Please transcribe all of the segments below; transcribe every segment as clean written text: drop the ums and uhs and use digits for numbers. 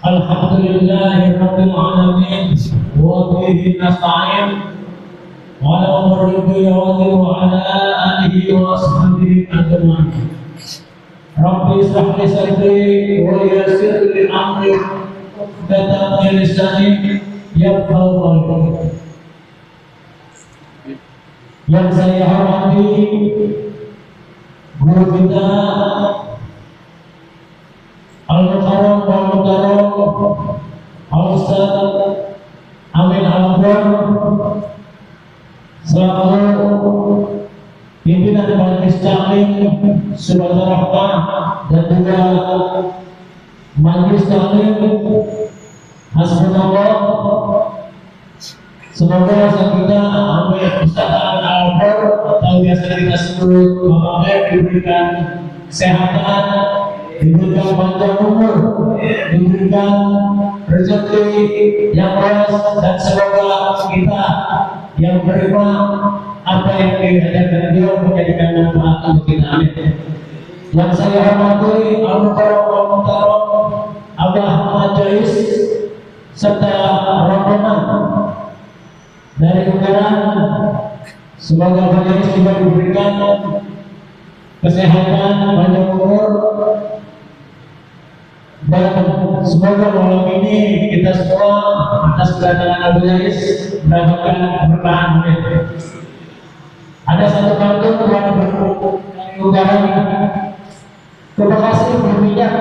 Alhamdulillahi Rabbil Alamin wa bihi nasta'in wa ala umrihi wa ala alihi wa ashabihi ajma'in. Rabbi ishrah li sadri wa yassir li amri wa lisani yafqahu qawli. Yang saya hormati guru kita Al-Mukarram Al-Ustaz Amin Al-Abdul selaku pimpinan Majelis Taklim Sumatera Rahmah dan juga Majelis Taklim Hasbunallah. Semoga kita Amin Ustaz Amin Al-Abdul atau biasa kita sebut Bapak Amin diberikan kesehatan, diberikan panjang umur, diberikan rezeki yang luas, dan semoga kita yang menerima apa yang diajarkan beliau menjadikan manfaat untuk kita. Amin. Yang saya hormati Al-Mukarram Abah Majelis serta rombongan dari Ungaran, semoga majelis juga diberikan kesehatan, panjang umur, dan semoga malam ini kita semua atas kedatangan majelis mendapatkan keberkahan. Ada satu kartu yang berungaran. Terima kasih berminyak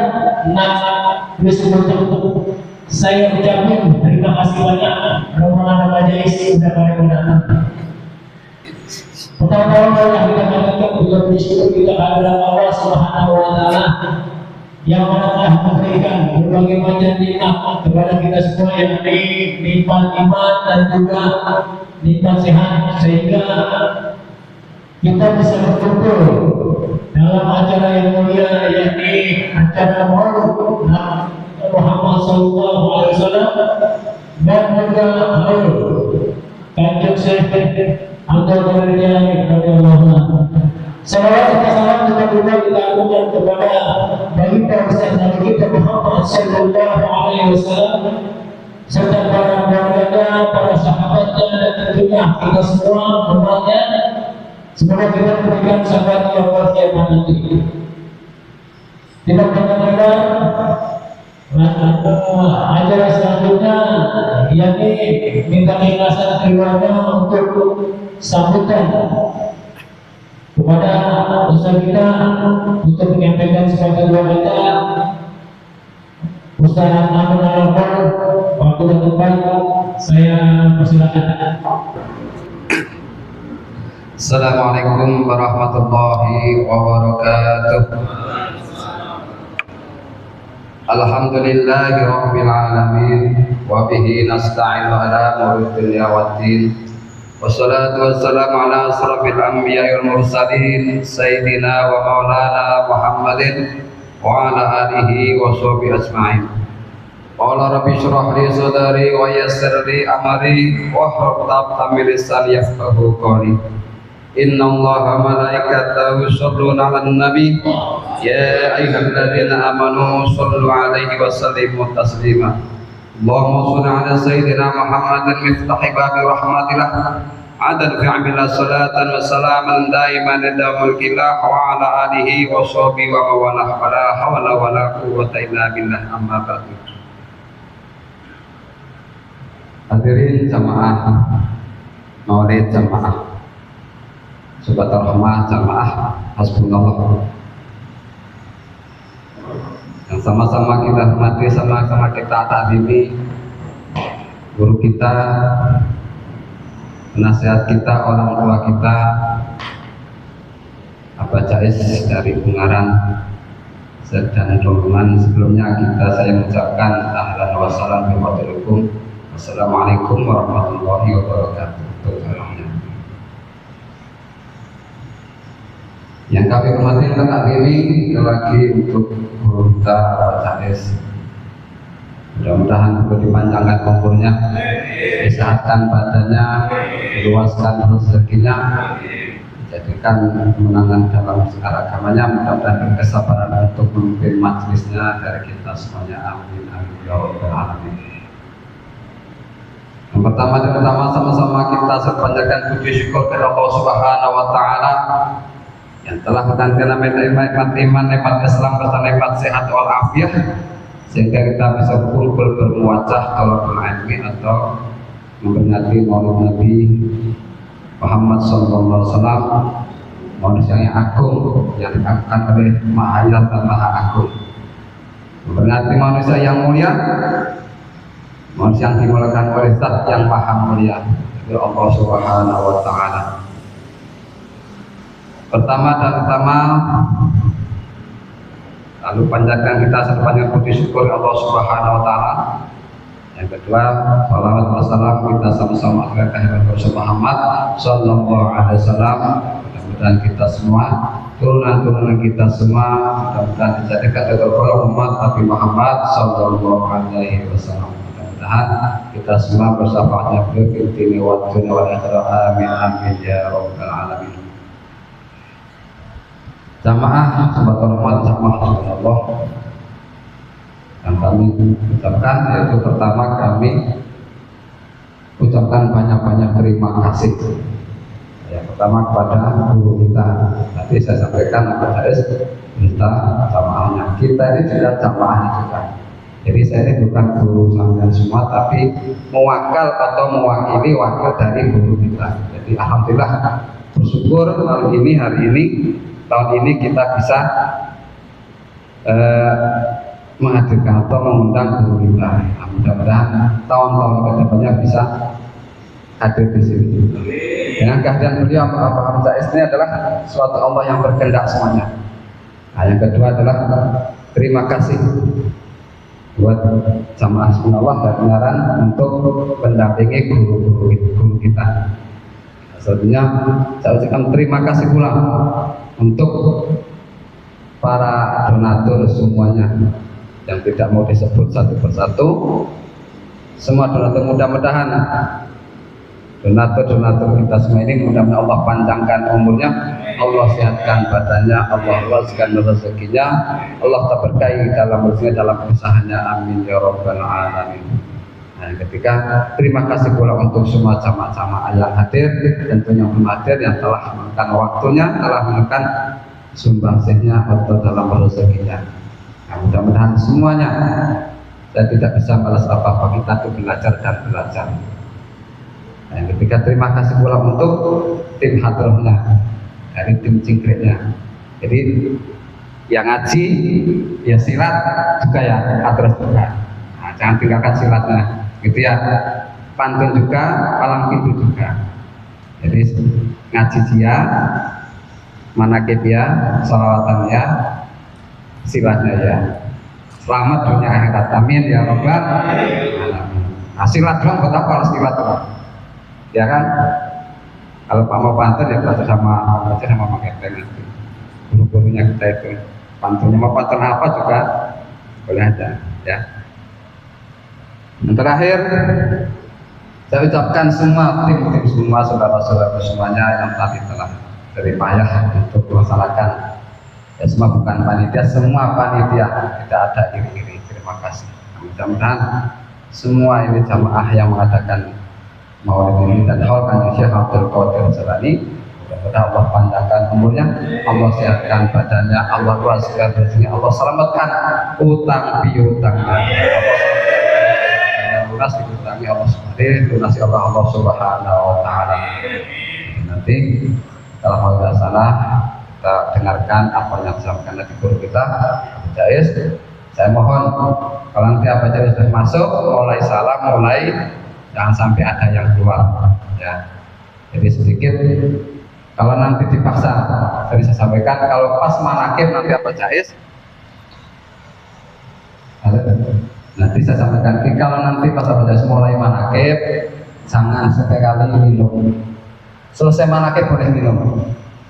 untuk saya ucapin terima kasih banyak rombongan majelis sudah kami datang. Pertama-tama yang kita katakan juga bersyukur kita adalah Allah Subhanahu wa Ta'ala yang mana telah memberikan berbagai macam nikmat kepada kita semua, yang nikmat iman dan juga nikmat sehat, sehingga kita bisa berkumpul dalam acara yang mulia, yakni acara Maulid Muhammad Sallallahu Alaihi Wasallam dan juga Maulid Kanjeng Syekh Abdul Qadir Jailani radhiyallahu anhu. Salawat serta salam juga kita aturkan kepada baginda besar Nabi kita Muhammad Sallallahu Alaihi Wasallam serta para keluarganya, para sahabatnya, dan tentunya kita semua umatnya. Semoga kita memberikan sahabat yang luar biasa nanti. Tidak benar-benar acara selanjutnya, yakni minta keikhlasan keluarga untuk sambutan kepada usaha kita untuk menyampaikan sepatah dua kata. Ustaz Amin Al-Abdul, waktu dan tempat saya persilakan. Assalamualaikum warahmatullahi wabarakatuh. Alhamdulillahi rabbil alamin wa bihi nasta'inu ala umuri dunya waddin. Wassalatu wassalamu ala asrafil anbiya'i wal mursalin sayyidina wa maulana Muhammadin wa ala alihi wa sahbihi ajma'in. Qala rabbi shrah li sadri wa yassir li amri wahlul 'uqdatam min lisani yafqahu qawli. Inna Allaha malaikatahu yusholluna 'alan nabi ya ayyuhalladzina amanu shollu 'alaihi wa sallimu taslima. Allahumma shalli 'ala sayyidina Muhammadin miftahi babi rahmatillah adad fi'amillah salatan wa salaman daiman lidawul kilah wa 'ala alihi wa sahbihi wa mawalah wa la hawla wa la quwwata illa billah, amma ba'du. Hadirin jamaah Maulid, jamaah Sobat Rahmah, jamaah Hasbunallah yang sama-sama kita hormati, sama-sama kita takdimi guru kita, penasihat kita, orang tua kita, Abah Jais dari Ungaran dan rombongan. Sebelumnya saya mengucapkan ahlan wa salam bimadzulikum. Wassalamualaikum warahmatullahi wabarakatuh. Yang kami hormati kakak Dewi, lagi untuk guru kita Abah Jais. Mudah-mudahan juga dipanjangkan umurnya, disehatkan badannya, diluaskan rezekinya, jadikan kemenangan dalam segala agamanya, mudah-mudahan kesabaran untuk memimpin majelisnya dari kita semuanya, amin amin ya rabbal alamin. Yang pertama sama-sama kita sepanjangkan puji syukur kepada Allah Subhanahu wa taala yang telah menggantikan nikmat iman, nikmat Islam serta nikmat sehat wal afiat sehingga kita bisa kumpul bermuajah talabul ilmi atau memperingati Maulid Nabi Muhammad SAW, manusia yang agung yang diangkat oleh Maha Hayat dan Maha Agung, memperingati manusia yang mulia, manusia yang dimuliakan oleh Zat yang Maha Mulia, yaitu Allah Subhanahu wa taala. Pertama dan utama, lalu panjatkan kita sepanjang puji syukur Allah Subhanahu wa taala. Yang kedua, salawat wassalam kita sama-sama aturkan Rasul Muhammad sallallahu alaihi wasallam. Mudah-mudahan kita semua, turunan-turunan kita semua, mudah-mudahan dijadikan tergolong umat Nabi Muhammad sallallahu alaihi wasallam. Mudah-mudahan kita semua bersyafaatnya beliau fil dini wad dunya wal akhirah, amin amin ya rabbal alamin. Jamaah sobat hormat, jamaah Allah yang kami ucapkan, yaitu pertama kami ucapkan banyak-banyak terima kasih. Yang pertama kepada guru kita, tadi saya sampaikan kepada kita jamaahnya, kita ini juga jamaahnya juga. Jadi saya ini bukan guru sampean semua, tapi mewakil atau mewakili wakil dari guru kita. Jadi alhamdulillah bersyukur hari ini kita bisa menghadirkan atau mengundang guru kita. Mudah-mudahan tahun-tahun kedepannya bisa hadir di sini. Dengan kehadiran beliau, Pak Zais ini adalah suatu Allah yang berkehendak semuanya. Nah, yang kedua adalah terima kasih buat jamaah Sunnah dan Pengaran untuk mendampingi guru kita. Selanjutnya saya ucapkan terima kasih pula untuk para donatur semuanya yang tidak mau disebut satu persatu. Semua donatur, mudah-mudahan donatur kita semua ini mudah-mudahan Allah panjangkan umurnya, Allah sehatkan badannya, Allah luaskan rezekinya, Allah terberkahi dalam rezekinya, dalam usahanya, amin ya rabbal alamin. Nah, ketika terima kasih pula untuk semua jamaah-jamaah yang hadir, tentunya belum hadir yang telah menekan waktunya, telah menekan sumbangsihnya atau dalam rezekinya. Nah, mudah-mudahan semuanya, saya tidak bisa balas apa-apa, kita itu belajar dan belajar. Nah, yang ketiga terima kasih pula untuk tim hadrohnya, dari tim cingkreknya. Jadi yang ngaji ya silat juga ya, hadroh juga. Nah, jangan tinggalkan silatnya, gitu ya. Pantun juga, palang pintu juga. Jadi ngaji dia, manakib ya, salawatan ya, silatnya ya. Selamat dunia akhirat, amin ya rabbal alamin. Nah, silat doang buat apa harus silat doang? Ya kan? Kalau Pak mau pantun ya belajar sama Pak Keteng nanti. Guru-gurunya kita itu pantunnya mau pantun apa juga boleh aja ya. Yang terakhir saya ucapkan semua tim semua saudara-saudara semuanya yang tadi telah berpayah untuk melaksanakan, ya semua bukan panitia, semua panitia, tidak ada iri-iri. Terima kasih. Mudah-mudahan semua ini jamaah yang mengadakan Maulid ini dan haulkan Syekh Abdul Qadir Jalani, mudah-mudahan Allah panjangkan umurnya, Allah sehatkan badannya, Allah luaskan rezekinya, Allah selamatkan utang piutangnya, Allah lunas diutangi Allah Subhanahu, lunasi Allah Subhanahu wa taala. Nanti kalau mau tidak salah kita dengarkan apa yang disampaikan dari guru kita Jais. Saya mohon kalau nanti apa Jais sudah masuk, mulai salam, mulai jangan sampai ada yang keluar ya. Jadi sedikit kalau nanti dipaksa, tadi saya sampaikan kalau pas manakib nanti apa Jais nanti saya sampaikan, kalau nanti pas apa Jais mulai manakib jangan sekali minum, selesai manakib boleh minum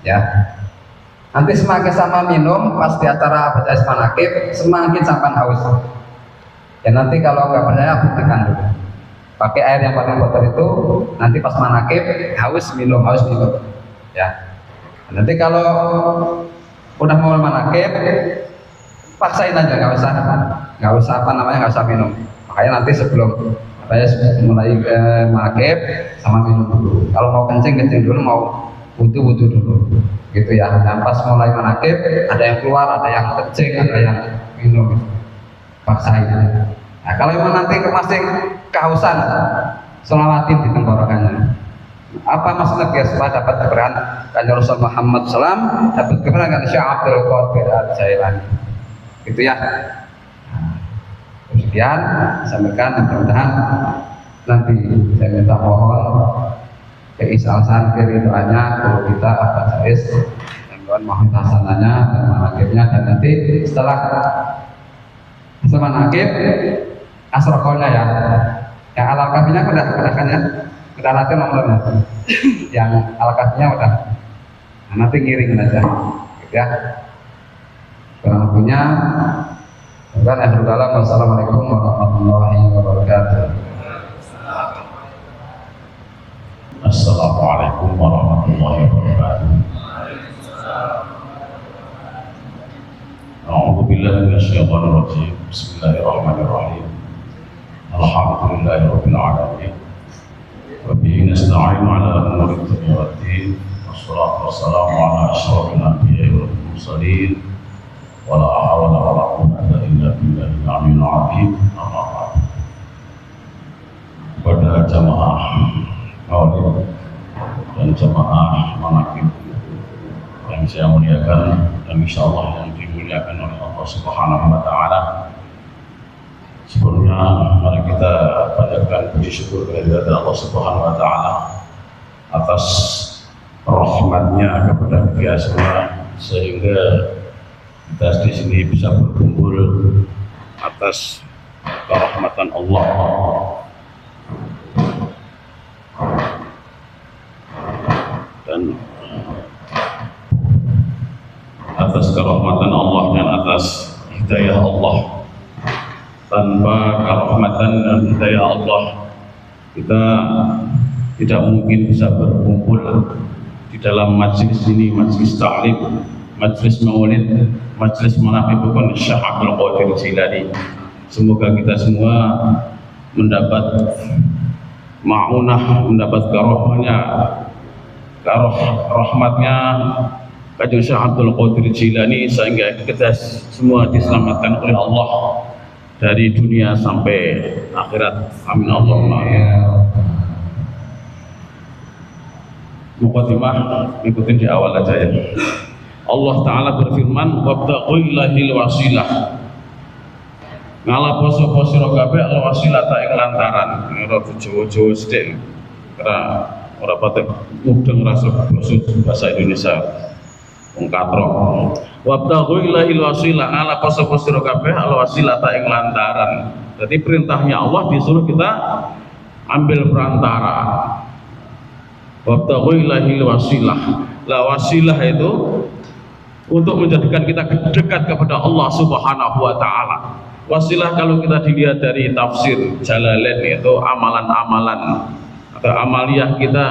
ya. Nanti semakin sama minum pas di acara apa Jais manakib semakin sampai haus ya. Nanti kalau nggak percaya buktikan dulu pakai air yang paling kotor itu, nanti pas manakib haus minum ya. Nanti kalau udah mau manakib, paksain aja, nggak usah apa namanya, nggak usah minum. Makanya nanti sebelum mulai manakib sama minum dulu. Kalau mau kencing dulu, mau wudu dulu, gitu ya. Dan pas mulai manakib ada yang keluar, ada yang kencing, ada yang minum, paksain. Nah, kalau memang nanti masih kehausan, selawatin di tenggorokannya. Apa maksudnya biar supaya dapat keberkahan Kanjeng Rasul Muhammad SAW, dapat keberkahan Syekh Abdul Qadir Al-Jailani, gitu ya. Kemudian sampaikan, mudah-mudahan nanti saya minta mohon keikhlasan kiri doanya kalau kita apa jais dan mohon hasananya dan manakibnya, dan nanti setelah manakib asrokonya ya, yang al-kafinya udah kan ya, udah latihan nomornya, yang al-kafinya udah, nah, nanti ngiringin aja, gitu ya. Kurang lebihnya, wassalamualaikum warahmatullahi wabarakatuh. Assalamualaikum warahmatullahi wabarakatuh. A'udzu billahi minasyaitonir rajim. Bismillahirrahmanirrahim. Alhamdulillahirabbil alamin. Wa bihi nasta'inu 'ala umuri dunya waddin. Wassalatu wassalamu 'ala asyrofil anbiya'i wal mursalin. Wa la hawla wa la quwwata illa billahil 'aliyyil 'azim. Amma ba'du. Pada jamaah maulid dan jamaah manakib yang saya muliakan dan insyaallah yang dimuliakan oleh Allah Subhanahu wa taala. Sebelumnya mari kita panjatkan puji syukur kehadirat Allah Subhanahu wa taala atas rahmatnya kepada kita semua, sehingga kita di sini bisa berkumpul atas kerahmatan Allah. Dan atas kerahmatan Allah dan atas hidayah Allah. Tanpa kerahmatan dan hidayah Allah, kita tidak mungkin bisa berkumpul di dalam majlis ini, majlis ta'lim, majlis maulid, majlis menafibkan Syekh Abdul Qadir Jilani. Semoga kita semua mendapat ma'unah, mendapat rahmatnya Kanjeng Syekh Abdul Qadir Jilani, sehingga kita semua diselamatkan oleh Allah dari dunia sampai akhirat. Amin Allahumma amin. Muqaddimah ikutin di awal aja ya. Allah Ta'ala berfirman, wabtaqu ilahil wasilah. Ngala poso-poso sira kabeh al wasilah ta ing lantaran. Ora Jawa-Jawa sithik. Ora patek mudeng rasa bahasa Indonesia. Wong katrok. Wabtaghu ilahil wasilah, ala poso-poso sira kabeh al wasilah ta ing lantaran. Jadi perintahnya Allah disuruh kita ambil perantara. Wabtaghu ilahil wasilah. La wasilah itu untuk menjadikan kita dekat kepada Allah Subhanahu wa taala. Wasilah kalau kita dilihat dari tafsir Jalalain itu amalan-amalan atau amaliyah kita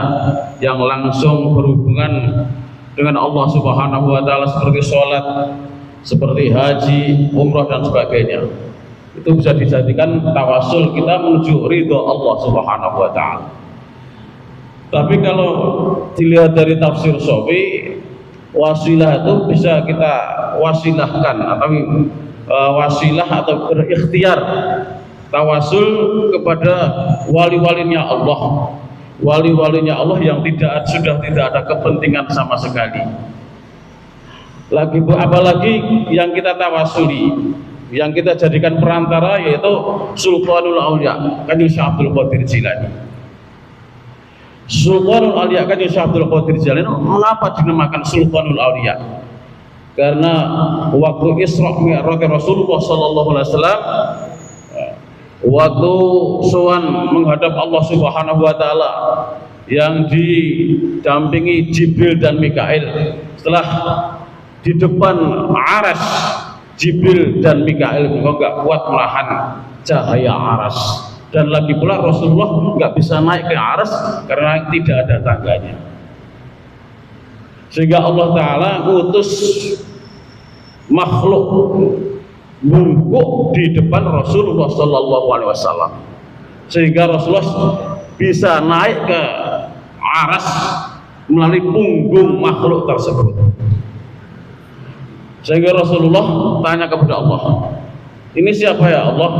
yang langsung berhubungan dengan Allah Subhanahu wa taala, seperti sholat, seperti haji, umrah dan sebagainya. Itu bisa dijadikan tawasul kita menuju ridho Allah Subhanahu wa taala. Tapi kalau dilihat dari tafsir Shafi'i, wasilah itu bisa kita wasilahkan atau wasilah atau berikhtiar tawasul kepada wali-walinya Allah, wali-walinya Allah yang sudah tidak ada kepentingan sama sekali. Apalagi yang kita tawasuli, yang kita jadikan perantara, yaitu Sultanul Auliya Kanjeng Syekh Abdul Qadir Jilani. Sultanul Auliya Kanjeng Syekh Abdul Qadir Jilani, mengapa dinamakan Sultanul Auliya? Karena waktu Isra Mi'raj Rasulullah sallallahu alaihi wasallam, waktu sowan menghadap Allah Subhanahu wa taala yang didampingi Jibril dan Mikail, setelah di depan Aras Jibril dan Mikail enggak kuat menahan cahaya Aras, dan lagi pula Rasulullah enggak bisa naik ke Aras karena tidak ada tangganya. sehingga Allah Ta'ala ngutus makhluk bungkuk di depan Rasulullah Sallallahu Alaihi Wasallam, sehingga Rasulullah bisa naik ke aras melalui punggung makhluk tersebut. Sehingga Rasulullah tanya kepada Allah, ini siapa ya Allah?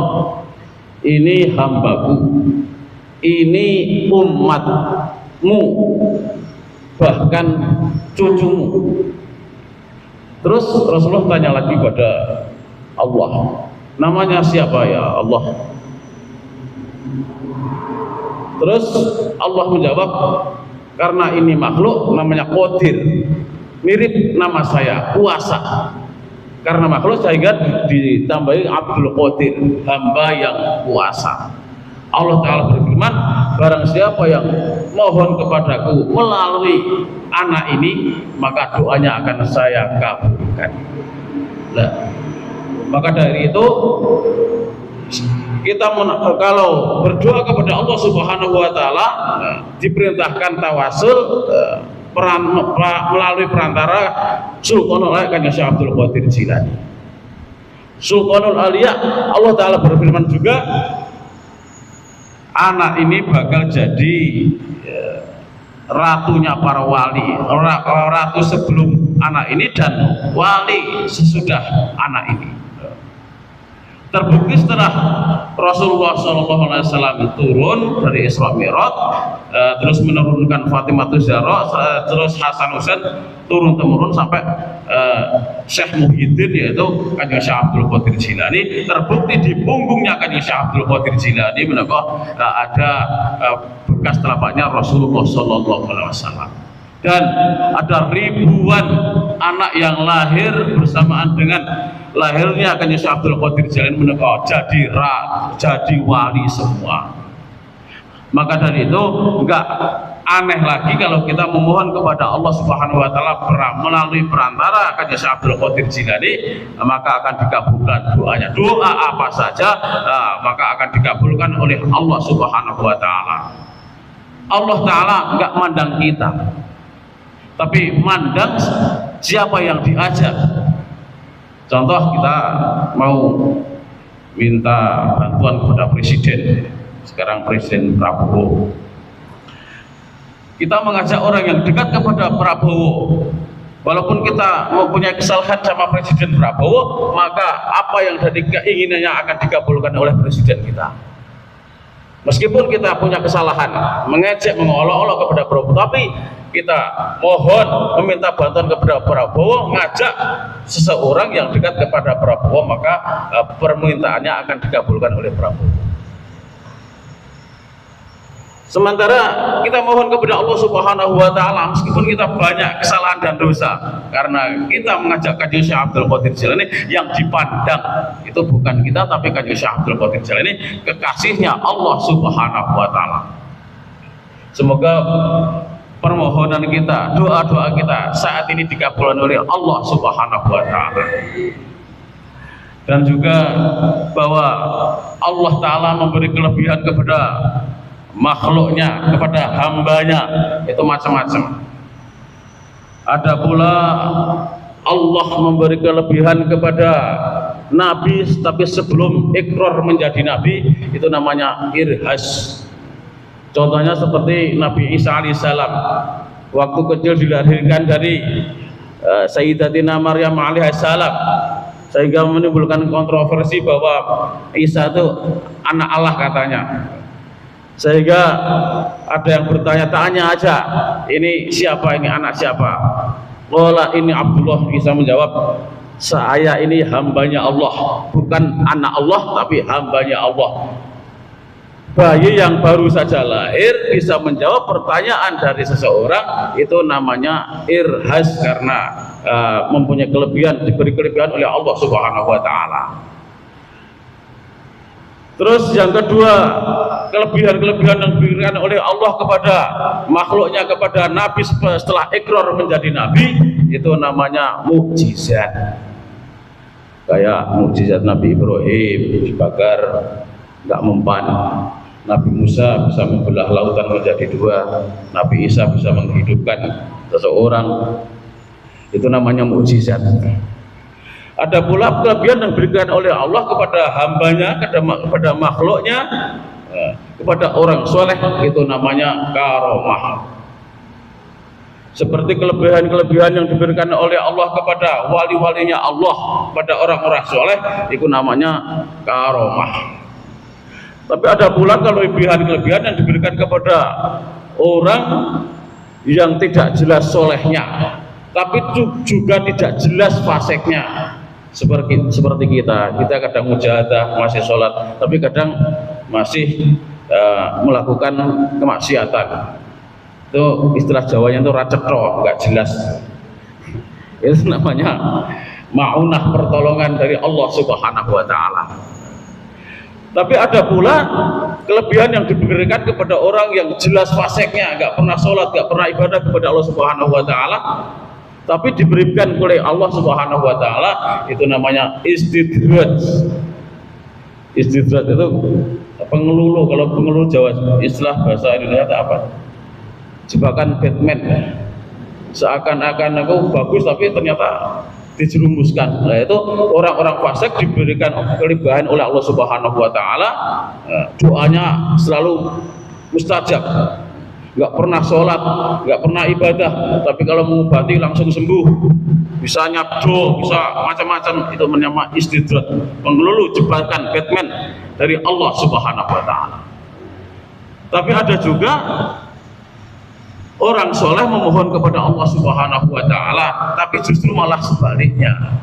Ini hambaku, ini umatmu, bahkan cucumu. Terus Rasulullah tanya lagi pada Allah, namanya siapa ya Allah? Terus Allah menjawab, karena ini makhluk namanya Qadir, mirip nama saya, kuasa. Karena makhluk sehingga ditambahi Abdul Qadir, hamba yang kuasa. Allah Ta'ala berfirman, barang siapa yang mohon kepadaku melalui anak ini, maka doanya akan saya kabulkan. Nah, maka dari itu kita kalau berdoa kepada Allah Subhanahu wa Ta'ala, diperintahkan tawasul melalui perantara Sultanul Auliya Kanjeng Syekh Abdul Qadir Jilani. Sultanul Auliya, Allah Ta'ala berfirman juga, anak ini bakal jadi ratunya para wali, ratu sebelum anak ini dan wali sesudah anak ini. Terbukti setelah Rasulullah SAW turun dari Isra Mi'raj, terus menurunkan Fatimah Zahra, terus Hasan Husain turun temurun sampai Syekh Muhyiddin, yaitu Kanjeng Syekh Abdul Qadir Jilani. Terbukti di punggungnya Kanjeng Syekh Abdul Qadir Jilani ada bekas telapaknya Rasulullah SAW. Dan ada ribuan anak yang lahir bersamaan dengan lahirnya Kanjeng Syekh Abdul Qadir Jilani jadi wali semua. Maka dari itu enggak aneh lagi kalau kita memohon kepada Allah Subhanahu wa Ta'ala melalui perantara Kanjeng Syekh Abdul Qadir Jilani, maka akan dikabulkan doanya. Doa apa saja maka akan dikabulkan oleh Allah Subhanahu wa Ta'ala. Allah Ta'ala enggak mandang kita, tapi mandang siapa yang diajak. Contoh, kita mau minta bantuan kepada presiden, sekarang Presiden Prabowo. Kita mengajak orang yang dekat kepada Prabowo, walaupun kita mempunyai kesalahan sama Presiden Prabowo, maka apa yang dari keinginannya akan dikabulkan oleh presiden kita. Meskipun kita punya kesalahan, mengejek, mengolok-olok kepada Prabowo, tapi kita mohon meminta bantuan kepada Prabowo, ngajak seseorang yang dekat kepada Prabowo, maka permintaannya akan dikabulkan oleh Prabowo. Sementara kita mohon kepada Allah Subhanahu wa Ta'ala, meskipun kita banyak kesalahan dan dosa, karena kita mengajak Kanjeng Syekh Abdul Qadir Jilani, yang dipandang itu bukan kita tapi Kanjeng Syekh Abdul Qadir Jilani, kekasihnya Allah Subhanahu wa Ta'ala. Semoga permohonan kita, doa-doa kita saat ini dikabulkan oleh Allah Subhanahu wa Ta'ala. Dan juga bahwa Allah Ta'ala memberi kelebihan kepada makhluknya, kepada hambanya, itu macam-macam. Ada pula Allah memberi kelebihan kepada nabi, tapi sebelum ikrar menjadi nabi, itu namanya irhas. Contohnya seperti Nabi Isa alaihissalam, waktu kecil dilahirkan dari Sayyidatina Maryam alaihissalam, sehingga menimbulkan kontroversi bahwa Isa itu anak Allah katanya. Sehingga ada yang bertanya-tanya aja, ini siapa, ini anak siapa? Qala ini Abdullah. Isa menjawab, saya ini hambanya Allah, bukan anak Allah tapi hambanya Allah. Bayi yang baru saja lahir bisa menjawab pertanyaan dari seseorang, itu namanya irhas, karena mempunyai kelebihan, diberi kelebihan oleh Allah Subhanahu wa Ta'ala. Terus yang kedua, kelebihan-kelebihan yang diberikan oleh Allah kepada makhluknya, kepada nabi setelah ikrar menjadi nabi, itu namanya mukjizat. Kayak mukjizat Nabi Ibrahim dibakar nggak mempan, Nabi Musa bisa membelah lautan menjadi dua, Nabi Isa bisa menghidupkan seseorang, Itu namanya mukjizat. Ada pula kelebihan yang diberikan oleh Allah kepada hambanya, kepada makhluknya, kepada orang soleh, itu namanya karomah. Seperti kelebihan-kelebihan yang diberikan oleh Allah kepada wali-walinya Allah, pada orang-orang soleh, itu namanya karomah. Tapi ada pula kelebihan-kelebihan yang diberikan kepada orang yang tidak jelas solehnya, tapi juga tidak jelas faseknya. Seperti kita kadang mujahadah, masih sholat, tapi kadang masih melakukan kemaksiatan. Itu istilah Jawanya itu racetro, nggak jelas. Itu namanya ma'unah, pertolongan dari Allah Subhanahu wa Ta'ala. Tapi ada pula kelebihan yang diberikan kepada orang yang jelas faseknya, nggak pernah sholat, nggak pernah ibadah kepada Allah Subhanahu wa Ta'ala, tapi diberikan oleh Allah Subhanahu wa Ta'ala, itu namanya istidraj. Istidraj itu pengelulu. Kalau pengelulu Jawa, istilah bahasa Indonesia itu apa? Jebakan Batman. Seakan-akan aku bagus tapi ternyata dijerumuskan. Nah, itu orang-orang fasik diberikan kelebihan oleh Allah Subhanahu wa Ta'ala, doanya selalu mustajab, nggak pernah sholat, nggak pernah ibadah, tapi kalau mengobati langsung sembuh, bisa nyabdo, bisa macam-macam. Itu namanya istidrat, pengelulu jebakan Batman dari Allah Subhanahu wa Ta'ala. Tapi ada juga orang soleh memohon kepada Allah Subhanahu wa Ta'ala, tapi justru malah sebaliknya.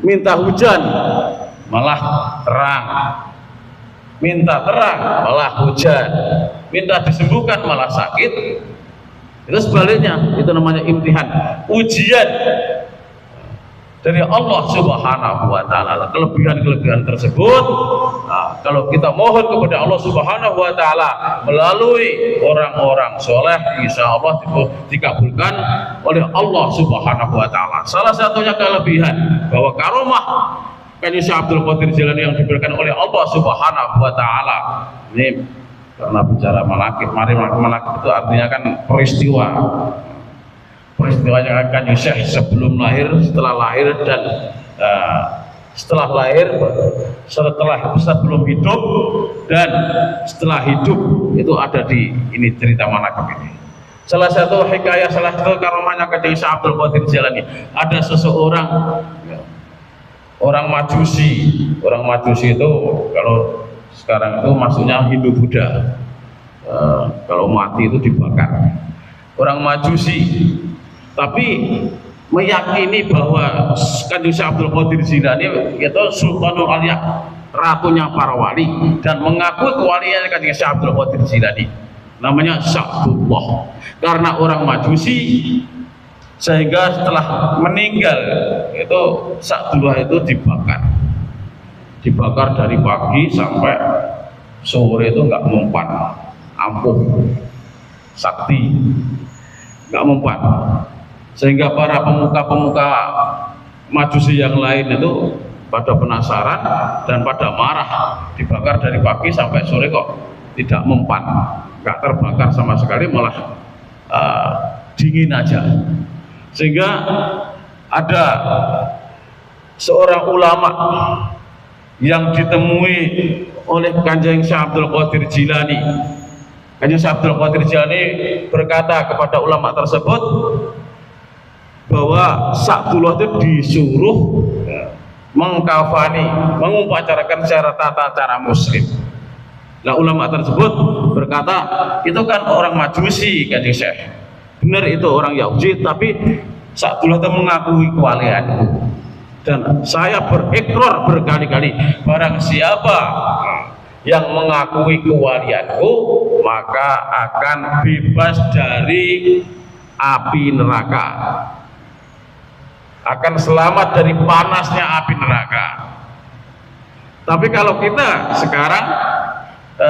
Minta hujan malah terang, minta terang malah hujan, minta disembuhkan malah sakit. Itu sebaliknya, itu namanya imtihan, ujian dari Allah Subhanahu wa Ta'ala. Kelebihan-kelebihan tersebut, nah, kalau kita mohon kepada Allah Subhanahu wa Ta'ala melalui orang-orang soleh, insya Allah dikabulkan oleh Allah Subhanahu wa Ta'ala. Salah satunya kelebihan bahwa karomah Kanjeng Syekh Abdul Qadir Jilani yang diberikan oleh Allah Subhanahu wa Ta'ala. Ini karena bicara malakit, mari malakit itu artinya kan peristiwa. Peristiwanya akan Syekh sebelum lahir, setelah lahir, dan setelah lahir, sebelum hidup, dan setelah hidup. Itu ada di ini cerita manakib ini. Salah satu hikayah, salah satu karomahnya Kanjeng Syekh Abdul Qadir Jilani, ada seseorang orang Majusi. Orang Majusi itu kalau sekarang itu maksudnya Hindu Buddha. Kalau mati itu dibakar. Orang Majusi, tapi meyakini bahwa Kanjeng Syekh Abdul Qadir Jilani itu Sultanul Auliya, ratunya para wali, dan mengakui kewaliannya Kanjeng Syekh Abdul Qadir Jilani. Namanya Sa'dullah. Karena orang Majusi, sehingga setelah meninggal itu Sa'dullah itu dibakar dari pagi sampai sore, itu nggak mempan, ampuh, sakti, nggak mempan. Sehingga para pemuka-pemuka Majusi yang lain itu pada penasaran dan pada marah, dibakar dari pagi sampai sore kok tidak mempan, nggak terbakar sama sekali, malah dingin aja. Sehingga ada seorang ulama yang ditemui oleh Kanjeng Syekh Abdul Qadir Jilani. Kanjeng Syekh Abdul Qadir Jilani berkata kepada ulama tersebut bahwa Sa'dullah itu disuruh mengkafani, mengupacara secara tata cara muslim. Nah, ulama tersebut berkata, itu kan orang Majusi Kanjeng Syekh, benar itu orang Yahudi, tapi Sa'dullah itu mengakui kewalianku, dan saya berikrar berkali-kali, barang siapa yang mengakui kewalianku maka akan bebas dari api neraka, akan selamat dari panasnya api neraka. Tapi kalau kita sekarang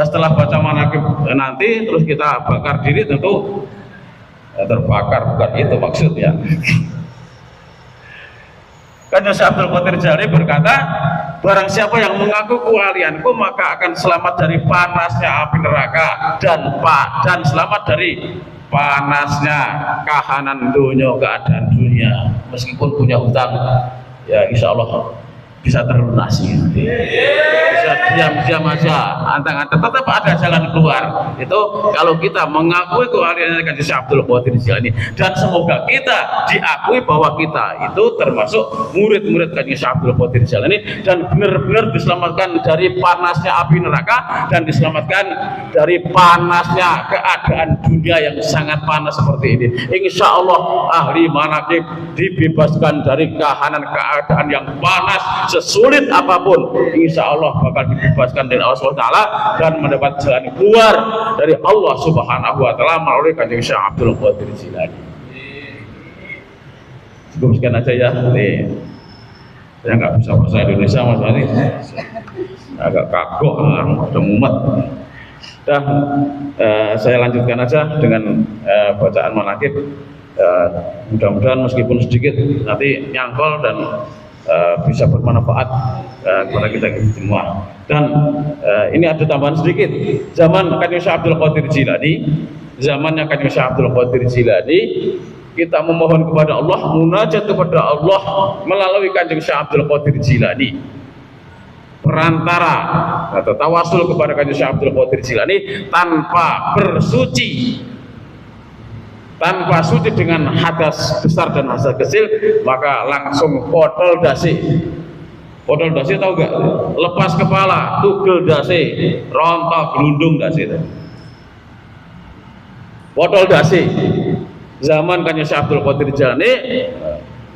setelah baca manaqib nanti terus kita bakar diri, tentu terbakar, bukan itu maksudnya. Kanjeng Syekh Abdul Qadir Jilani berkata, barang siapa yang mengaku kewalianku maka akan selamat dari panasnya api neraka dan selamat dari panasnya kahanan dunia, keadaan dunia, meskipun punya hutang, ya insya Allah bisa terlunasi. Bisa diam-diam aja, antang-antang, tetap ada jalan keluar. Itu kalau kita mengakui kehadiran Kanjeng Syekh Abdul Qadir Jilani, dan semoga kita diakui bahwa kita itu termasuk murid-murid Kanjeng Syekh Abdul Qadir Jilani, dan benar-benar diselamatkan dari panasnya api neraka, dan diselamatkan dari panasnya keadaan dunia yang sangat panas seperti ini. Insya Allah ahli manaqib dibebaskan dari kahanan keadaan yang panas sesulit apapun. Insya Allah bakal dibebaskan dari Allah SWT dan mendapat jalan keluar dari Allah Subhanahu wa Ta'ala melalui Kanjeng Syekh Abdul Qadir Jilani. Cukup sekian aja ya. Saya nggak bisa bahasa Indonesia Mas Wali, agak kagok, udah mumet. Dah, saya lanjutkan aja dengan bacaan manaqib. Mudah-mudahan meskipun sedikit nanti nyangkol dan bisa bermanfaat kepada kita semua. Dan ini ada tambahan sedikit. Zaman Kanjeng Syekh Abdul Qadir Jilani, zamannya Kanjeng Syekh Abdul Qadir Jilani, kita memohon kepada Allah, munajat kepada Allah melalui Kanjeng Syekh Abdul Qadir Jilani, perantara atau tawasul kepada Kanjeng Syekh Abdul Qadir Jilani tanpa bersuci, tanpa suci dengan hadas besar dan hadas kecil, maka langsung potol dasi. Potol dasi tahu gak? Lepas kepala, tugel dasi, rontok, gelundung dasi. Potol dasi. Zaman Kanjeng Syekh Abdul Qadir Jilani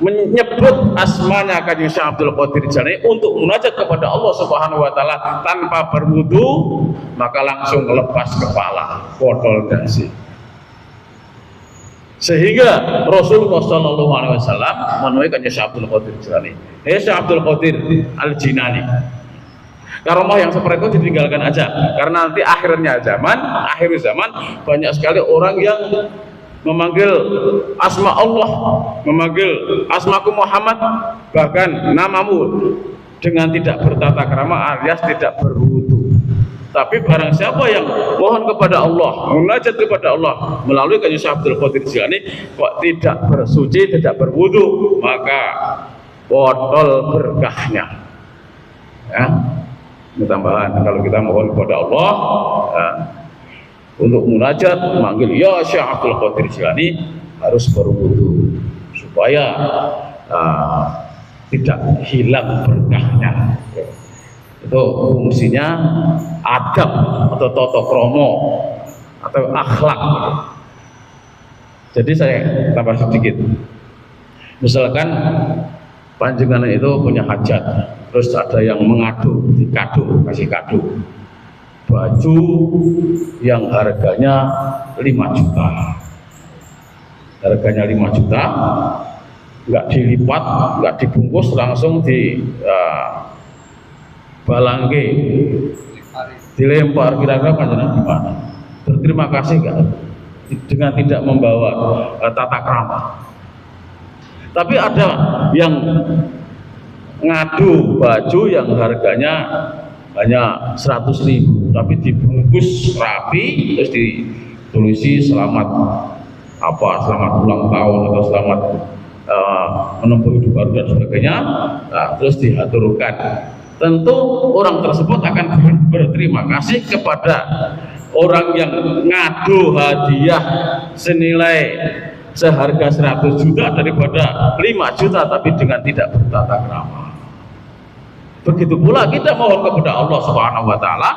menyebut asmanya Kanjeng Syekh Abdul Qadir Jilani untuk munajat kepada Allah Subhanahu wa Ta'ala tanpa berwudu, maka langsung lepas kepala, potol dasi. Sehingga Rasulullah Shallallahu Alaihi Wasallam menemui Kanjeng Syekh Abdul Qadir Jilani, Syekh Abdul Qadir Al Jinani, karomah yang seperti itu ditinggalkan aja, karena nanti akhir zaman banyak sekali orang yang memanggil asma Allah, memanggil asmaku Muhammad, bahkan namamu dengan tidak bertata krama alias tidak berwudu. Tapi barang siapa yang mohon kepada Allah, munajat kepada Allah melalui Kanjeng Syekh Abdul Qadir Jilani kok tidak bersuci, tidak berwudu, maka botol berkahnya. Ya, ini tambahan. Kalau kita mohon kepada Allah untuk munajat memanggil ya Syekh Abdul Qadir Jilani, harus berwudu supaya tidak hilang berkahnya. Itu fungsinya adab atau toto kromo atau akhlak. Jadi saya tambah sedikit. Misalkan panjenengan itu punya hajat, terus ada yang mengadu, kasih kado baju yang harganya 5 juta. Harganya 5 juta, nggak dilipat, nggak dibungkus, langsung di balangke, dilempar. Kira-kira panjenengan gimana? Berterima kasih nggak dengan tidak membawa tata krama? Tapi ada yang ngadu baju yang harganya hanya 100.000, tapi dibungkus rapi, terus ditulisi selamat ulang tahun atau selamat menempuh hidup baru dan sebagainya. Nah, terus dihaturkan. Tentu orang tersebut akan berterima kasih kepada orang yang ngadu hadiah senilai seharga 100 juta daripada 5 juta tapi dengan tidak bertata krama. Begitu pula kita mohon kepada Allah Subhanahu wa Ta'ala,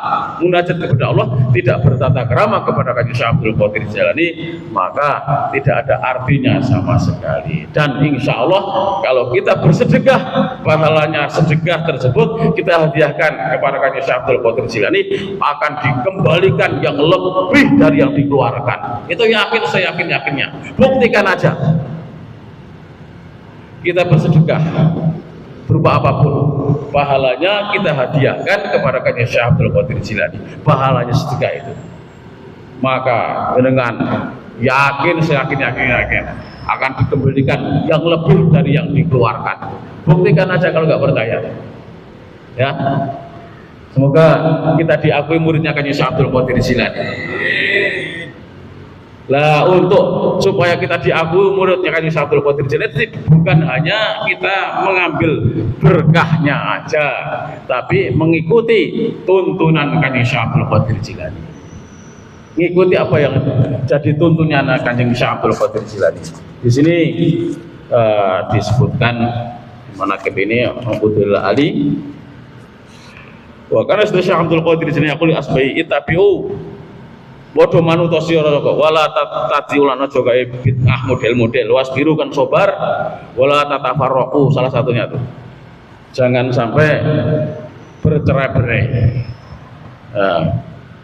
munajat kepada Allah tidak bertata krama kepada Kanjeng Syekh Abdul Qadir Jilani, maka tidak ada artinya sama sekali. Dan insya Allah kalau kita bersedekah, pahalanya sedekah tersebut kita hadiahkan kepada Kanjeng Syekh Abdul Qadir Jilani akan dikembalikan yang lebih dari yang dikeluarkan. Itu yakin, saya yakinnya. Buktikan aja. Kita bersedekah berupa apapun, pahalanya kita hadiahkan kepada Kanjeng Syekh Abdul Qadir Jilani, pahalanya sedekah itu. Maka dengan yakin, saya yakin akan dikembalikan yang lebih dari yang dikeluarkan. Buktikan aja kalau nggak percaya. Ya, semoga kita diakui muridnya Kanjeng Syekh Abdul Qadir Jilani. Lah untuk supaya kita diakui muridnya Kanjeng Abdul Qadir Jilani bukan hanya kita mengambil berkahnya aja, tapi mengikuti tuntunan Kanjeng Abdul Qadir Jilani. Mengikuti apa yang jadi tuntunan Kanjeng Abdul Qadir Jilani. Di sini disebutkan manaqib ini Abdul Ali. Wa kana Syekh Abdul Qadir Jilani yaqul asbai itabiu bodoh manuto sira kok wala tatiulan aja gawe bid'ah model-model wasbiru kan sabar wala tatafarraqu salah satunya tuh jangan sampai bercerai-berai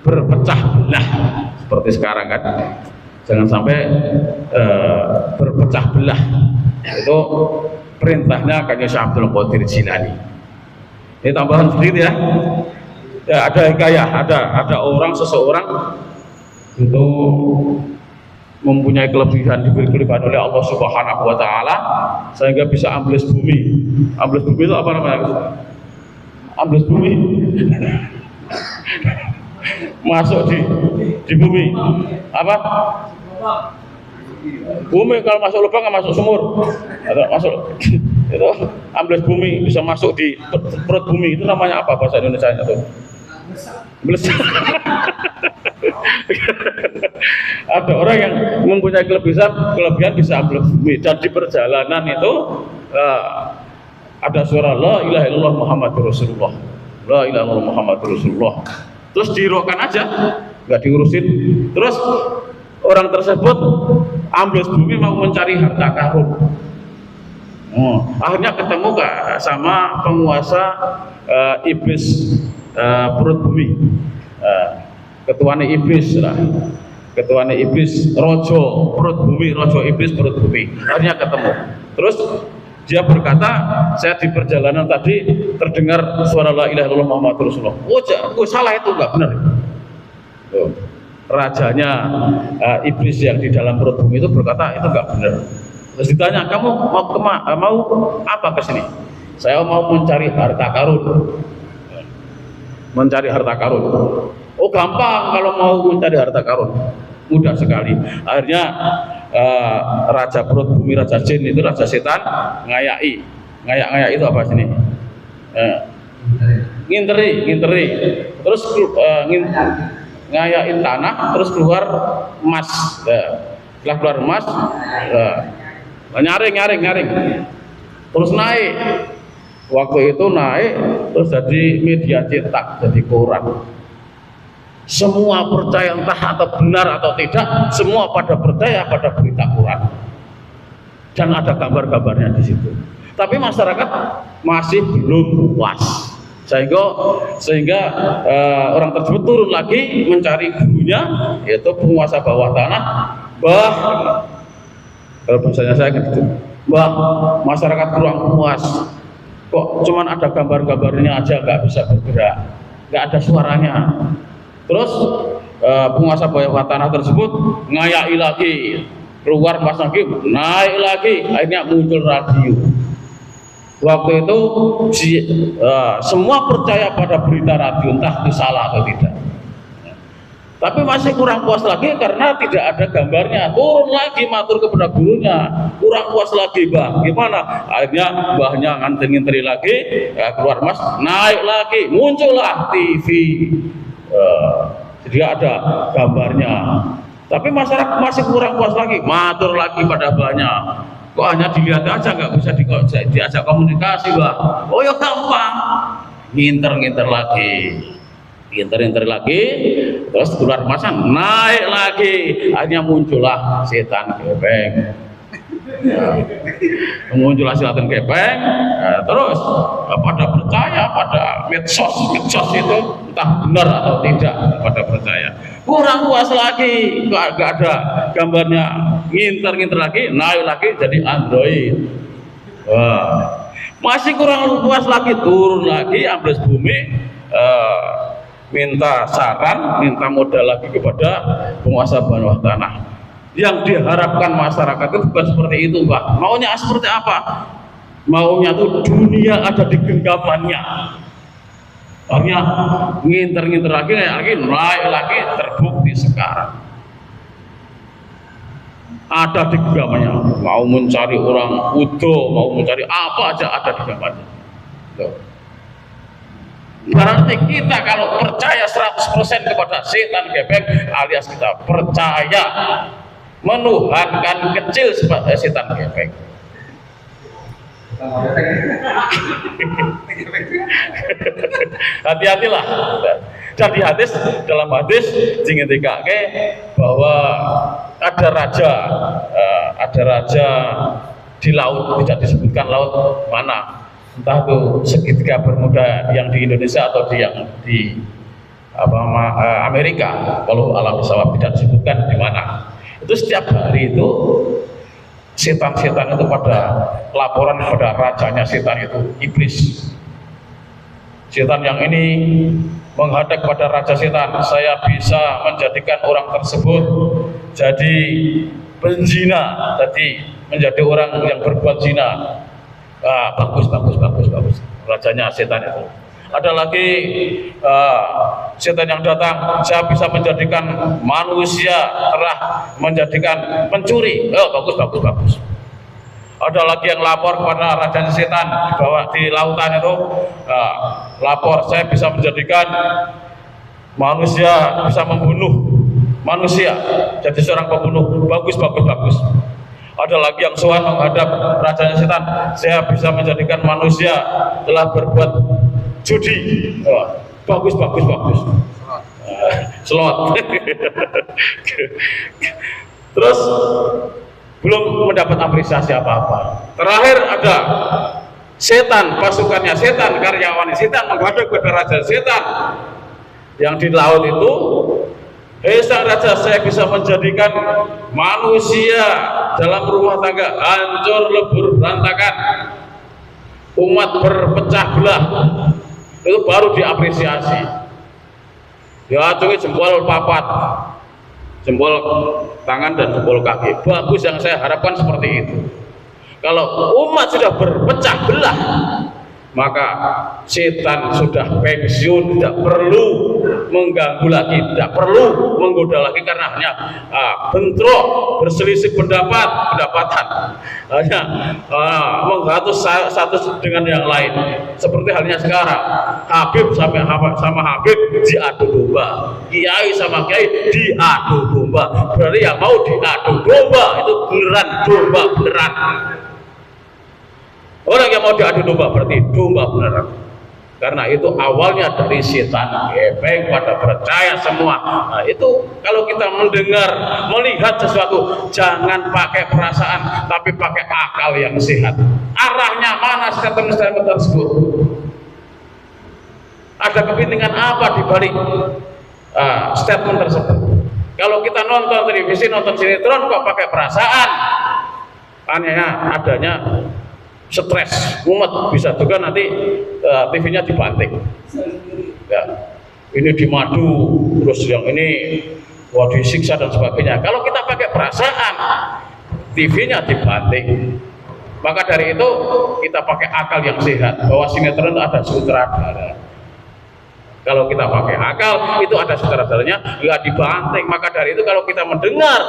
berpecah belah seperti sekarang kan jangan sampai berpecah belah itu perintahnya Kanjeng Abdul Qadir Jilani. Ini tambahan sedikit ya ada hikayah ada seseorang itu mempunyai kelebihan, diberi kelebihan oleh Allah Subhanahu wa Ta'ala sehingga bisa ambles bumi. Ambles bumi itu apa namanya? Ambles bumi masuk di bumi apa? Bumi kalau masuk lubang kan masuk sumur atau masuk itu ambles bumi bisa masuk di perut bumi, itu namanya apa bahasa Indonesia itu? Ada orang yang mempunyai kelebihan bisa ambil bumi dan di perjalanan itu ada suara la ilaha illallah Muhammadur Rasulullah, la ilaha illallah Muhammadur Rasulullah, terus dirokan aja nggak diurusin, terus orang tersebut ambil bumi mau mencari harta karun. Akhirnya ketemu sama penguasa iblis perut bumi, ketuanya iblis lah, ketuanya iblis rojo perut bumi, rojo iblis perut bumi. Akhirnya ketemu, terus dia berkata, saya di perjalanan tadi terdengar suara la ilaha illallah Muhammadur Rasulullah. Oh salah, itu nggak benar. Rajanya iblis yang di dalam perut bumi itu berkata itu nggak benar. Terus ditanya, kamu mau apa ke sini? Saya mau mencari harta karun. Mencari harta karun. Oh gampang kalau mau mencari harta karun, mudah sekali. Akhirnya raja perut bumi, raja jin itu, raja setan ngayai. Ngayak itu apa sini? Nginteri. Terus ngayain tanah, terus keluar emas. Setelah keluar emas, nyaring. Terus naik. Waktu itu naik terus jadi media cetak, jadi koran. Semua percaya entah atau benar atau tidak, semua pada percaya pada berita koran. Dan ada gambar-gambarnya di situ. Tapi masyarakat masih belum puas. Sehingga orang tersebut turun lagi mencari gurunya, yaitu penguasa bawah tanah. Kalau bahasanya saya gitu, masyarakat kurang puas. Kok cuman ada gambar-gambarnya aja, nggak bisa bergerak, nggak ada suaranya. Terus penguasa bawah tanah tersebut ngayai lagi, keluar pas lagi, naik lagi, akhirnya muncul radio. Waktu itu semua percaya pada berita radio, entah itu salah atau tidak. Tapi masih kurang puas lagi karena tidak ada gambarnya. Turun lagi matur kepada gurunya, kurang puas lagi, Mbah. Gimana? Akhirnya mbahnya ngantri lagi, keluar mas, naik lagi, muncullah TV. Jadi ada gambarnya. Tapi masyarakat masih kurang puas lagi, matur lagi pada mbahnya. Kok hanya dilihat aja, nggak bisa diajak komunikasi, Mbah? Oh ya gampang, nginter lagi. Nginter lagi, terus keluar masang, naik lagi, akhirnya muncullah setan gepeng. Muncullah setan gepeng, terus pada percaya pada medsos itu entah benar atau tidak, pada percaya. Kurang puas lagi, nggak ada gambarnya, nginter lagi, naik lagi jadi Android. Masih kurang puas lagi, turun lagi, ambles bumi. Minta saran, minta modal lagi kepada penguasa bawah tanah. Yang diharapkan masyarakat itu bukan seperti itu, Mbak. Maunya seperti apa? Maunya tuh dunia ada di genggamannya. Akhirnya nginter lagi, naik lagi, terbukti sekarang. ada di genggamannya, mau mencari orang udo, mau mencari apa aja ada di genggamannya. Berarti kita kalau percaya 100% kepada setan gepeng, alias kita percaya menuhankan kecil sebagai setan gepeng. Hati-hatilah. Dan di hadis, dalam hadis dingetikake bahwa ada raja di laut, tidak disebutkan laut mana, entah itu segitiga Bermuda yang di Indonesia atau di Amerika, kalau alam pesawat tidak disebutkan di mana. Itu setiap hari itu setan-setan itu pada laporan kepada rajanya setan itu iblis. Setan yang ini menghadap pada raja setan, saya bisa menjadikan orang tersebut jadi penzina, jadi menjadi orang yang berbuat zina. Bagus. Rajanya setan itu. Ada lagi setan yang datang, saya bisa menjadikan manusia telah menjadikan pencuri. Bagus. Ada lagi yang lapor kepada raja setan di bawah di lautan itu, lapor, saya bisa menjadikan manusia bisa membunuh manusia, jadi seorang pembunuh. Bagus. Ada lagi yang sowan menghadap raja setan, saya bisa menjadikan manusia telah berbuat judi. Bagus. Slot. Terus belum mendapat apresiasi apa-apa. Terakhir ada setan, pasukannya setan, karyawan setan menghadap kepada raja setan yang di laut itu. Sang raja, saya bisa menjadikan manusia dalam rumah tangga hancur lebur berantakan, umat berpecah belah. Itu baru diapresiasi. Diacungi jempol papat, jempol tangan dan jempol kaki. Bagus, yang saya harapkan seperti itu. Kalau umat sudah berpecah belah, maka setan sudah pensiun, tidak perlu mengganggu lagi, tidak perlu menggoda lagi, karena hanya bentrok, berselisih pendapatan, hanya menggatus satu dengan yang lain. Seperti halnya sekarang, Habib sama Habib diadu domba, kiai sama kiai diadu domba. Berarti yang mau diadu domba itu beneran domba beneran. Orang yang mau diadu domba berarti domba beneran. Karena itu awalnya dari setan gepeng pada percaya semua. Nah, itu kalau kita mendengar, melihat sesuatu, jangan pakai perasaan, tapi pakai akal yang sehat. Arahnya mana statement-statement tersebut? Ada kepentingan apa di balik statement tersebut? Kalau kita nonton televisi, nonton sinetron kok pakai perasaan? Anehnya adanya stres, umat bisa juga nanti TV-nya dibanting. Ya, ini dimadu, terus yang ini disiksa dan sebagainya. Kalau kita pakai perasaan, TV-nya dibanting. Maka dari itu kita pakai akal yang sehat, bahwa sinetron itu ada sutradara. Kalau kita pakai akal, itu ada sutradaranya, nggak dibanting. Maka dari itu kalau kita mendengar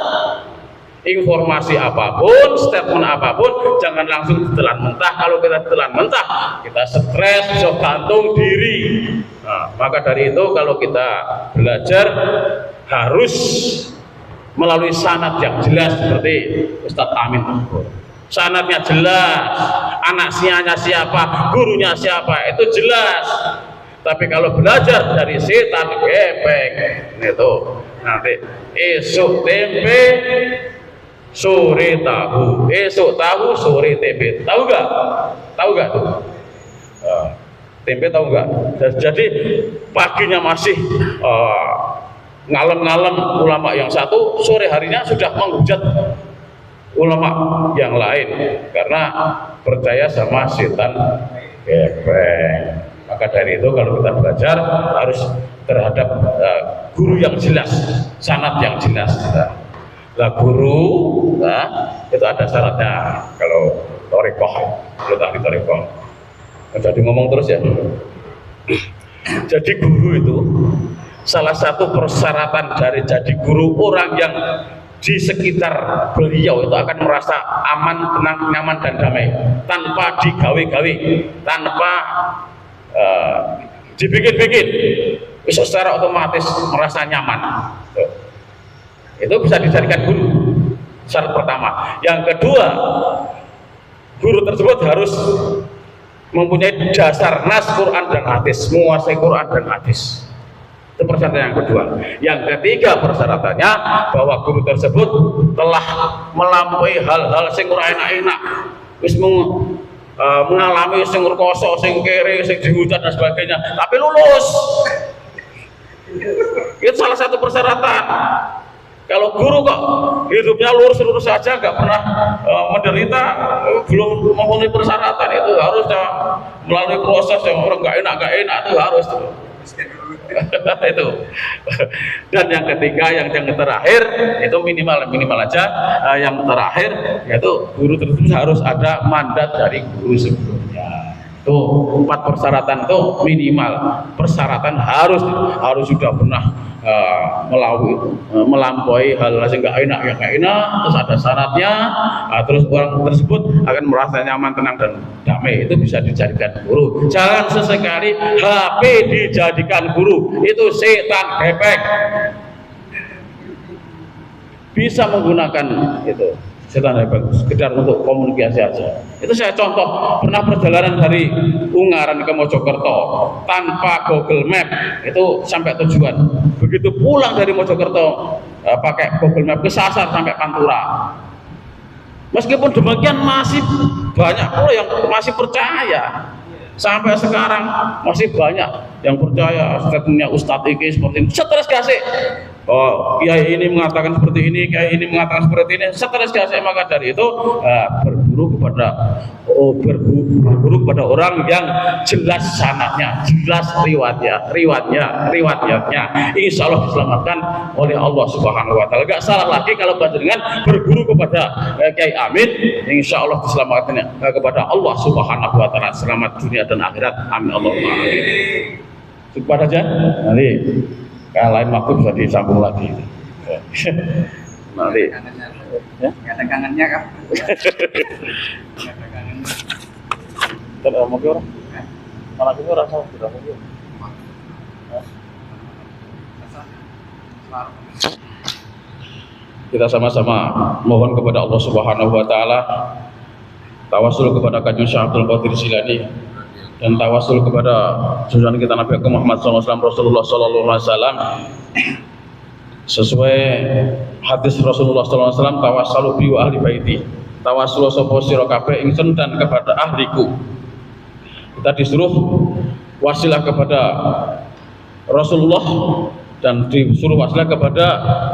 informasi apapun, statement apapun, jangan langsung ditelan mentah. Kalau kita ditelan mentah, kita stres, bisa gantung diri. Nah, maka dari itu kalau kita belajar harus melalui sanad yang jelas seperti Ustadz Amin. Sanadnya jelas, anak sianya siapa, gurunya siapa, itu jelas. Tapi kalau belajar dari setan gepeng, itu nanti esok tempe, sore tahu, esok tahu, sore tempe. Tahu gak tuh? Tempe tahu gak? Jadi paginya masih ngalem-ngalem ulama yang satu, sore harinya sudah menghujat ulama yang lain karena percaya sama setan gepeng. Maka dari itu kalau kita belajar harus terhadap guru yang jelas, sanad yang jelas. Lah guru, itu ada syaratnya. Kalau thariqah, kalau ahli thariqah. Jadi ngomong terus ya. Jadi guru itu salah satu persyaratan dari jadi guru, orang yang di sekitar beliau itu akan merasa aman, tenang, nyaman dan damai tanpa digawe-gawe, tanpa dibikin-bikin, bisa secara otomatis merasa nyaman. Itu bisa dijadikan guru. Syarat pertama. Yang kedua, guru tersebut harus mempunyai dasar nas Quran dan hadis, menguasai Quran dan hadis. Itu persyaratan yang kedua. Yang ketiga persyaratannya bahwa guru tersebut telah melampaui hal-hal sing ora enak-enak, wis mengalami sing rekoso, sing kere, sing dihujat dan sebagainya, tapi lulus. Itu salah satu persyaratan. Kalau guru kok hidupnya lurus-lurus saja, nggak pernah menderita, belum memenuhi persyaratan, itu harus melalui proses yang orang nggak enak itu harus itu. Dan yang ketiga, yang terakhir itu minimal aja. Yang terakhir yaitu guru tersebut harus ada mandat dari guru sebelumnya. Tuh 4 persyaratan tuh minimal. Persyaratan harus sudah pernah melampaui hal yang nggak enak, terus ada syaratnya, terus orang tersebut akan merasa nyaman, tenang dan damai. Itu bisa dijadikan guru. Jangan sesekali HP dijadikan guru, itu setan gepek. Bisa menggunakan itu setan gepek sekedar untuk komunikasi aja. Itu saya contoh, pernah perjalanan dari Ungaran ke Mojokerto tanpa Google Map, itu sampai tujuan. Begitu pulang dari Mojokerto pakai Google Map, kesasar sampai Pantura. Meskipun demikian masih banyak pula yang masih percaya. Sampai sekarang masih banyak yang percaya statementnya Ustadz iki seperti ini. Stres kasih. Oh, kiai ini mengatakan seperti ini, kiai ini mengatakan seperti ini. Stres kasih. Maka dari itu berguru kepada orang yang jelas sanadnya, jelas riwayatnya. Insya Allah diselamatkan oleh Allah Subhanahu Wa Taala. Gak salah lagi kalau panjenengan berguru kepada Kiai Amin, insya Allah diselamatkan kepada Allah Subhanahu Wa Taala, selamat dunia dan akhirat. Amin Allahumma amin. Cukup aja. Nanti kalau lain waktu bisa disambung lagi. Nanti. Nggak ada kangennya kan? Kalau mau orang, malah itu rasa berapa sih? Kita sama-sama mohon kepada Allah Subhanahu Wa Taala, tawasul kepada Kanjeng Syekh Abdul Qadir Jilani, dan tawasul kepada junjungan kita Nabi Muhammad SAW, Rasulullah SAW, sesuai hadis Rasulullah SAW, tawasalu bi wa ahli baiti, tawasul sapa sira kabeh ingsun dan kepada ahliku. Kita disuruh wasilah kepada Rasulullah dan disuruh wasilah kepada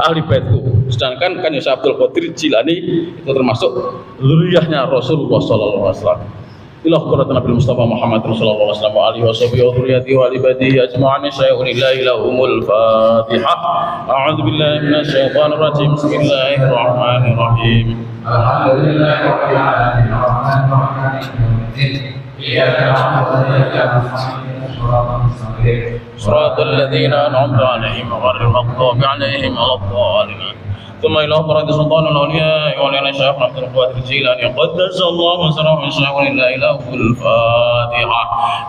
ahli baitku. Sedangkan Kanjeng Syekh Abdul Qadir Jilani itu termasuk zuriyahnya Rasulullah SAW. Ilah qurat Nabi Mustafa Muhammad Rasulullah sallallahu alaihi wasallam wa dzurriyyati wa ibadihi ajma'in syai'un la ilahumul Fatihah. A'udzu billahi minasyaitonir rajim. Bismillahirrahmanirrahim. Alhamdulillahirabbil alamin arrahmanir rahim. Iyyaka na'budu wa iyyaka nasta'in. Shiratal ladzina an'amta 'alaihim ghairil maghdubi 'alaihim waladdallin. ثم إلى فرد سلطان الأولياء ولنا شيخنا عبد القادر الجيلاني قدس الله سره من شيخ لا إله الفاتحة.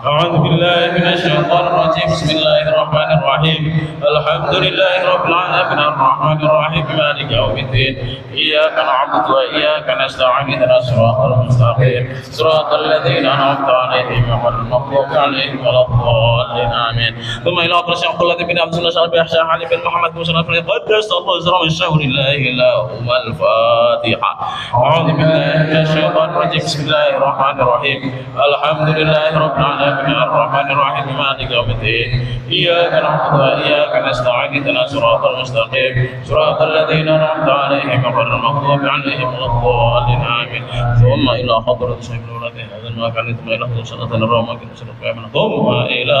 أعوذ بالله من الشيطان الرجيم. بسم الله الرحمن الرحيم. الحمد لله رب العالمين الرحمن الرحيم مالك يوم الدين. إياك نعبد وإياك نستعين اهدنا الصراط المستقيم صراط الذين أنعمت عليهم غير المغضوب عليهم ولا الضالين آمين. ثم إلى فرد الشيخ عبد الله بن عبد الله بن حسين علي بن محمد بن سلمة قدس الله سره من شيخ اللهم الفاتحة. أعوذ بالله من الشيطان الرجيم. بسم الله الرحمن الرحيم. الحمد لله رب العالمين الرحمن الرحيم مالك يوم الدين. إياك نعبد وإياك نستعين اهدنا الصراط المستقيم صراط الذين أنعمت عليهم غير المغضوب عليهم ولا الضالين آمين. ثم إلى حضرة شيخ الولد هذا ما كان ثم إلى حضرة سنة الرحمة ثم إلى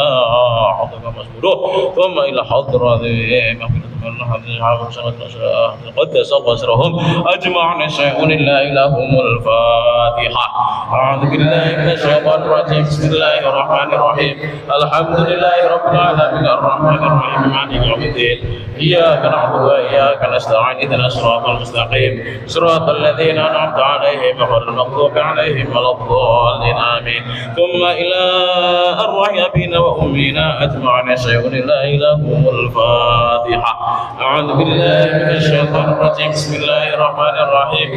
حضرة مسجوده ثم إلى حضرة قدس بصرهم أجمعين شيء لله لهم الفاتحة. أعوذ بالله من الشيطان الرجيم. بسم الله الرحمن الرحيم. الحمد لله رب العالمين الرحمن الرحيم مالك يوم الدين. إياك نعبد وإياك نستعين اهدنا الصراط المستقيم صراط الذين أنعمت عليهم غير المغضوب عليهم ولا الضالين آمين. ثم إلى أرواح أبينا وأمنا أجمعين شيء لله لهم الفاتحة. أعوذ بالله من الشيطان الرجيم. بسم الله الرحمن الرحيم.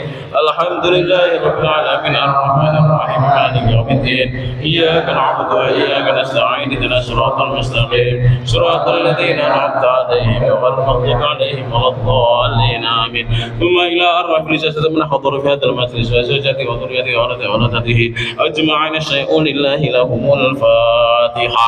الحمد لله رب العالمين الرحمن الرحيم مالك يوم الدين. إياك نعبد وإياك نستعين اهدنا الصراط المستقيم صراط الذين أنعمت عليهم غير المغضوب عليهم ولا الضالين آمين. ثم إلى أرواح رجال من حضر في هذا المجلس وزوجته وذريته وولده أجمعين شيء لله لهم الفاتحة.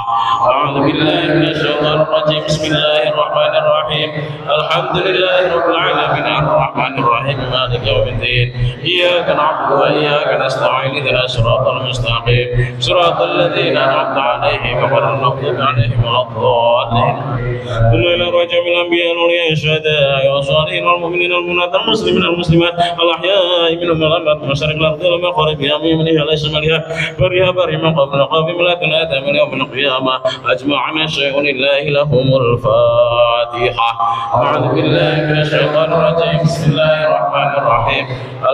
أعوذ بالله من الشيطان الرجيم. بسم الله الرحمن الرحيم. الحمد لله رب العالمين الرحمن الرحيم مالك يوم الدين. إياك نعبد وإياك نستعين اهدنا الصراط المستقيم صراط الذين أنعمت عليهم غير المغضوب عليهم ولا الضالين. ثم إلى رجع من الأنبياء والأولياء الشهداء والصالحين والمؤمنين والمؤمنات المسلمين والمسلمات الأحياء منهم والأموات مشارق الأرض ومغاربها بيمينها ليس مليها برها بر من قبل قبل لا تنادى من يوم القيامة أجمعنا شيء لله لهم الفاتحة. أعوذ بالله من الشيطان الرجيم. بسم الله الرحمن الرحيم.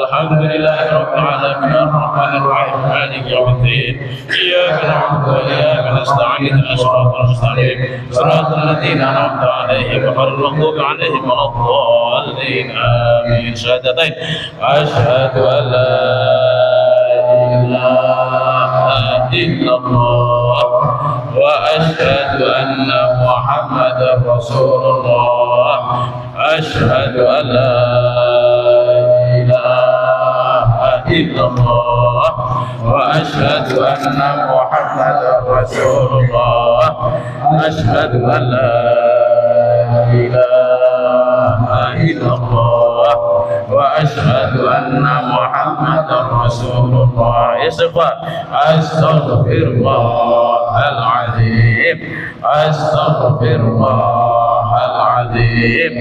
الحمد لله رب العالمين الرحمن الرحيم مالك يوم الدين. إياك نعبد وإياك نستعين اهدنا الصراط المستقيم صراط الذين أنعمت عليهم غير المغضوب عليهم ولا الضالين آمين. شهادتين أشهد أن لا إله إلا الله وأشهد أن محمدا رسول الله. أشهد أن لا إله إلا الله وأشهد أن محمدا رسول الله. أشهد أن لا إله إلا الله وأشهد أن محمدا رسول الله. أستغفر الله العظيم. أستغفر الله العظيم.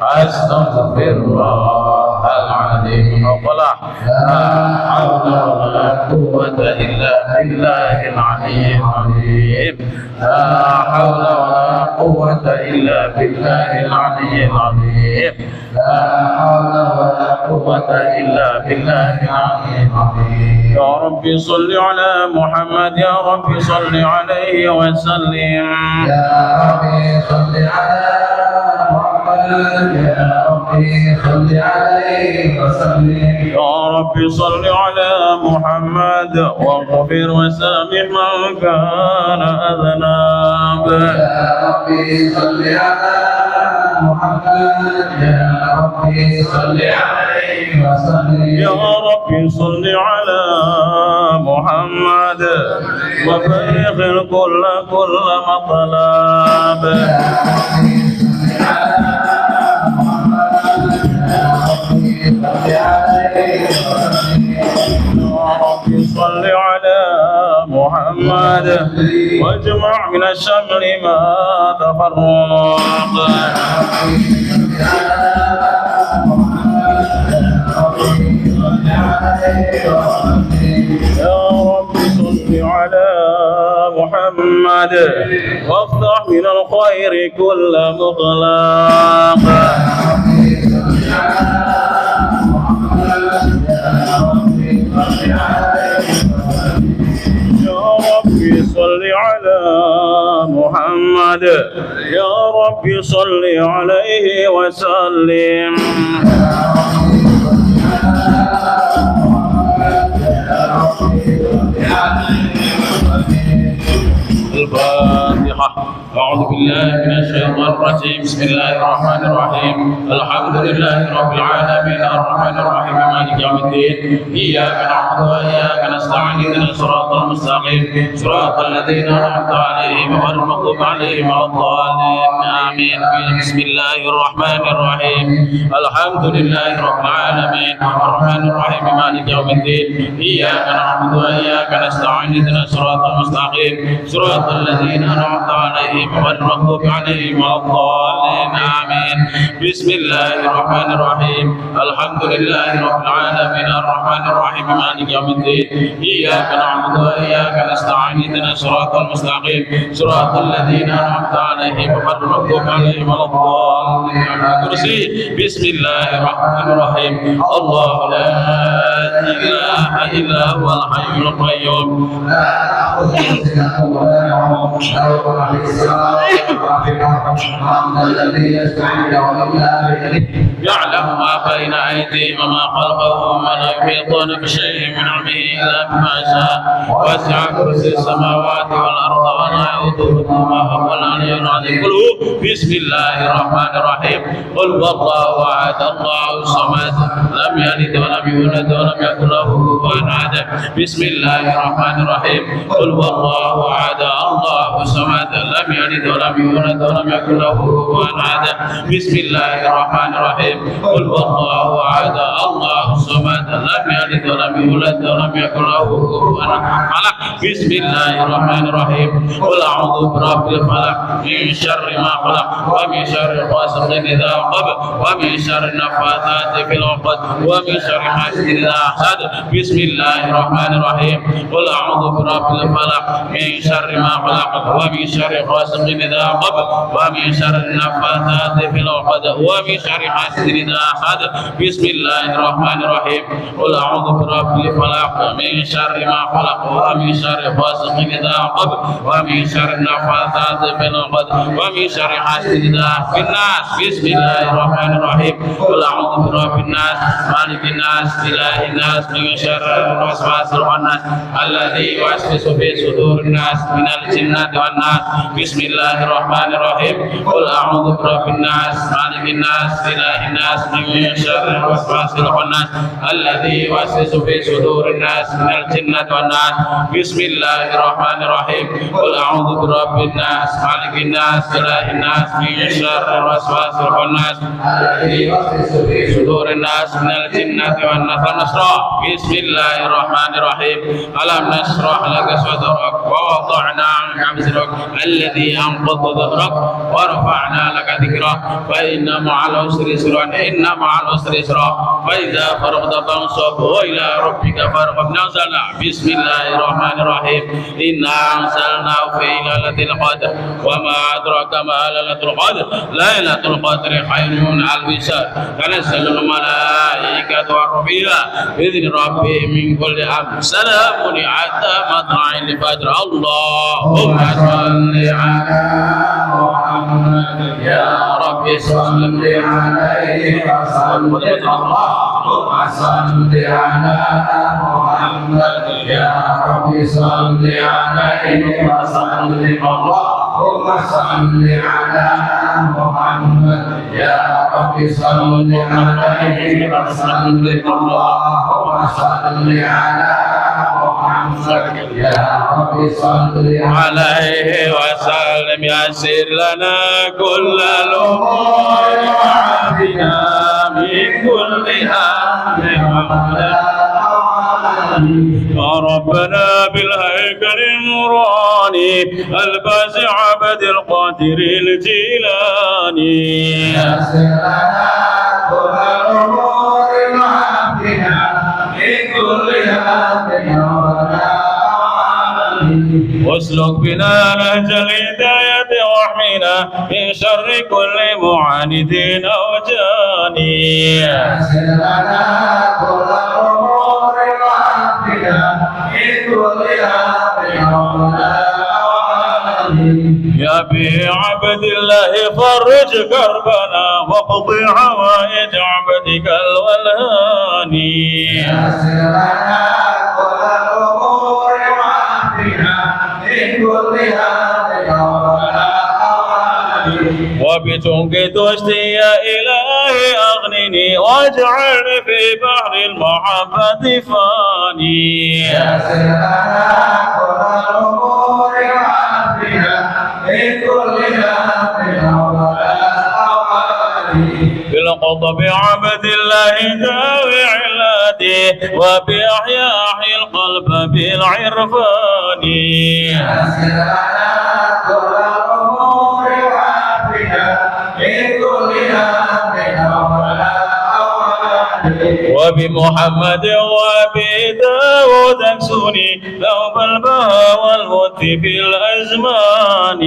أستغفر الله العظيم. ولا حول ولا قوة إلا بالله العلي العظيم. لا حول ولا قوة إلا بالله العلي العظيم. لا حول ولا قوة إلا بالله العلي العظيم. يا رب صل على محمد. يا رب صل عليه وسلم. يا ربي صل على محمد. يا ربي صل عليه وسلم. يا رب صل على محمد واغفر وسامح من كان أذنب. يا ربي صل على محمد. يا ربي صل عليه وسلم. يا رب صل على محمد وفرغ كل مطلب. صل على محمد واجمع من الشمل ما تفرق. يا رب صل على محمد وافتح من الخير كل مغلاق. صل على محمد. يا رب صل عليه وسلم. الفاتحة. أعوذ بالله من الشيطان الرجيم. بسم الله الرحمن الرحيم. الحمد لله رب العالمين الرحمن الرحيم مالك يوم الدين. إياك نعبد وإياك نستعين اهدنا الصراط المستقيم صراط الذين أنعمت عليهم غير المغضوب عليهم ولا الضالين آمين. بسم الله الرحمن الرحيم. الحمد لله رب العالمين الرحمن الرحيم مالك يوم الدين. إياك نعبد وإياك نستعين اهدنا الصراط المستقيم صراط الذين أنعمت أنعمت عليهم غير المغضوب عليهم ولا الضالين آمين. بسم الله الرحمن الرحيم. الحمد لله رب العالمين الرحمن الرحيم مالك يوم الدين. إياك نعبد وإياك نستعين اهدنا الصراط المستقيم صراط الذين أنعمت عليهم غير المغضوب عليهم ولا الضالين. كرسي. بسم الله الرحمن الرحيم. الله لا إله إلا هو الحي القيوم لا تأخذه سنة ولا نوم له ما في السماوات وما في الأرض من الذي يستعين وإلا بإذنه يعلم ما بين أيديهم وما خلفهم ولا يحيطون بشيء من علمه إلا بما شاء وسع كرسي السماوات والأرض ولا يؤوده حفظهما العلي العظيم. قل بسم الله الرحمن الرحيم. قل هو الله أحد الله الصمد لم يلد ولم يولد ولم يكن له كفوا أحد. بسم الله الرحمن الرحيم. قل هو الله أحد الله الصمد لم يلد ولم يولد ولم يكن له كفوا أحد. بسم الله الرحمن الرحيم. قل هو الله أحد الله الصمد لم يلد ولم يولد ولم يكن له كفوا أحد. بسم الله الرحمن الرحيم. قل أعوذ برب الفلق من شر ما خلق ومن شر غاسق إذا وقب ومن شر النفاثات في العقد ومن شر حاسد إذا حسد. بسم الله الرحمن الرحيم. قل أعوذ برب الفلق من شر ما خلق ومن شر غاسق إذا وقب ومن شر النفاثات في العقد ومن شر حاسد إذا حسد. بسم الله الرحمن الرحيم. قل أعوذ برب الفلق من شر ما خلق ومن شر غاسق إذا وقب ومن شر النفاثات في العقد ومن شر حاسد إذا في الناس. بسم الله الرحمن الرحيم. قل أعوذ برب الناس مالك الناس إله الناس من شر الوسواس الخناس الذي يوسوس في صدور الناس من الجنة والناس. بسم الله الرحمن الرحيم. قل أعوذ برب الناس مالك الناس إله الناس من شر الوسواس الخناس الذي يوسوس في صدور الناس من الجنة والناس. بسم الله الرحمن الرحيم. قل أعوذ برب الناس مالك الناس إله الناس من شر الوسواس الخناس الذي يوسوس في صدور الناس من الجنة والناس. بسم الله الرحمن الرحيم. ألم نشرح لك صدرك ووضعنا عنك وزرك الذي أنقض ظهرك ورفعنا لك ذكرك فإن مع العسر يسرا إن مع العسر يسرا فإذا فرغت فانصب وإلى ربك فارغب. نزل. بسم الله الرحمن الرحيم. إنا أنزلناه في ليلة القدر وما أدراك ما ليلة القدر ليلة القدر خير من ألف شهر تنزل الملائكة والروح فيها بإذن ربهم من كل أمر سلام حتى مطلع الفجر. اللهم صل على محمد يا رب صل عليه وسلم. اللهم صل على محمد يا رب صل عليه وسلم. اللهم صل على محمد يا رب صل عليه وسلم. اللهم صل على محمد يا رب صل عليه وسلم. يسر لنا كل الأمور وعافنا من كل هم يا ربنا بالهيكل النوراني الباز عبد القادر الجيلاني. يسر لنا كل الأمور وعافنا من كل هم يا ربنا واسلك بنا نهج الهداية واحمنا من شر كل معاند أو جاني. يسر لنا كل الأمور وعافنا من كل هم يا ربنا يا به عبد الله فرج كربنا واقض حوائج عبدك الولهاني. يسر لنا كل الأمور وعافنا من كل هم يا ربنا وبتنقذ واشتي يا إلهي أغنني واجعلني في بحر المحبة فاني. يسر لنا كل الأمور وعافنا من كل هم يا ربنا بالقطب عبد الله داوي علادي وبإحياء القلب بالعرفان. يسر لنا كل وبمحمد وبداود اكسوني ثوب البهاء والموت في الأزمان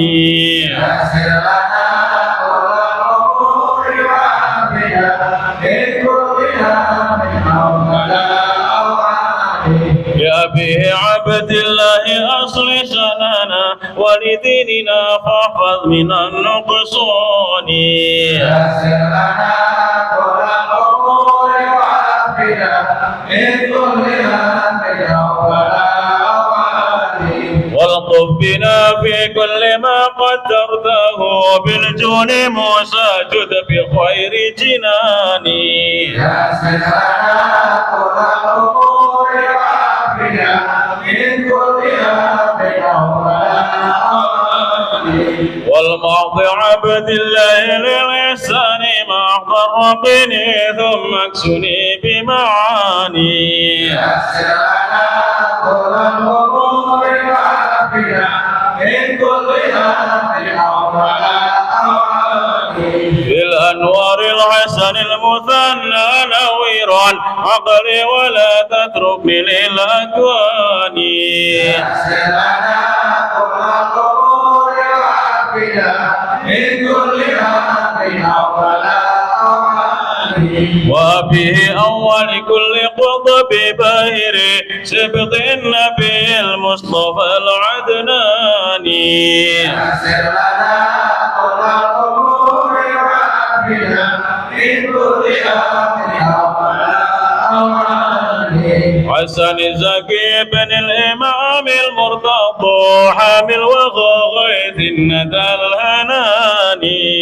بأبي عبد الله أصل سنانا ولديننا فاحفظ من النقصان والطف بنا في كل ما قدرته بالجون موسى جد بخير جناني والمعطي عبد الله للإحسان مع ضرقني ثم اكسني بمعاني بالأنوار الحسن المثنى نويرا عقلي ولا تتركني للأكوان وبه أول كل قطب باهر سبط النبي المصطفى العدناني حسن زكي بن الإمام المرتضى حامل وغاية الندى الهناني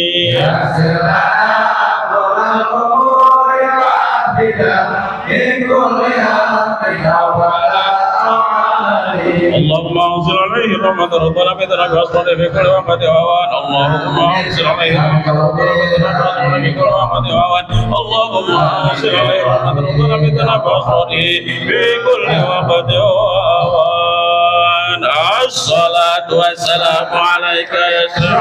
اللهم انزل عليه رحمة ربنا بدنا بأصله في كل وقت وأوان اللهم انزل عليه رحمة ربنا بدنا بأصله في كل وقت وأوان اللهم انزل عليه رحمة ربنا بدنا بأصله في كل وقت وأوان الصلاة والسلام عليك يا سيدي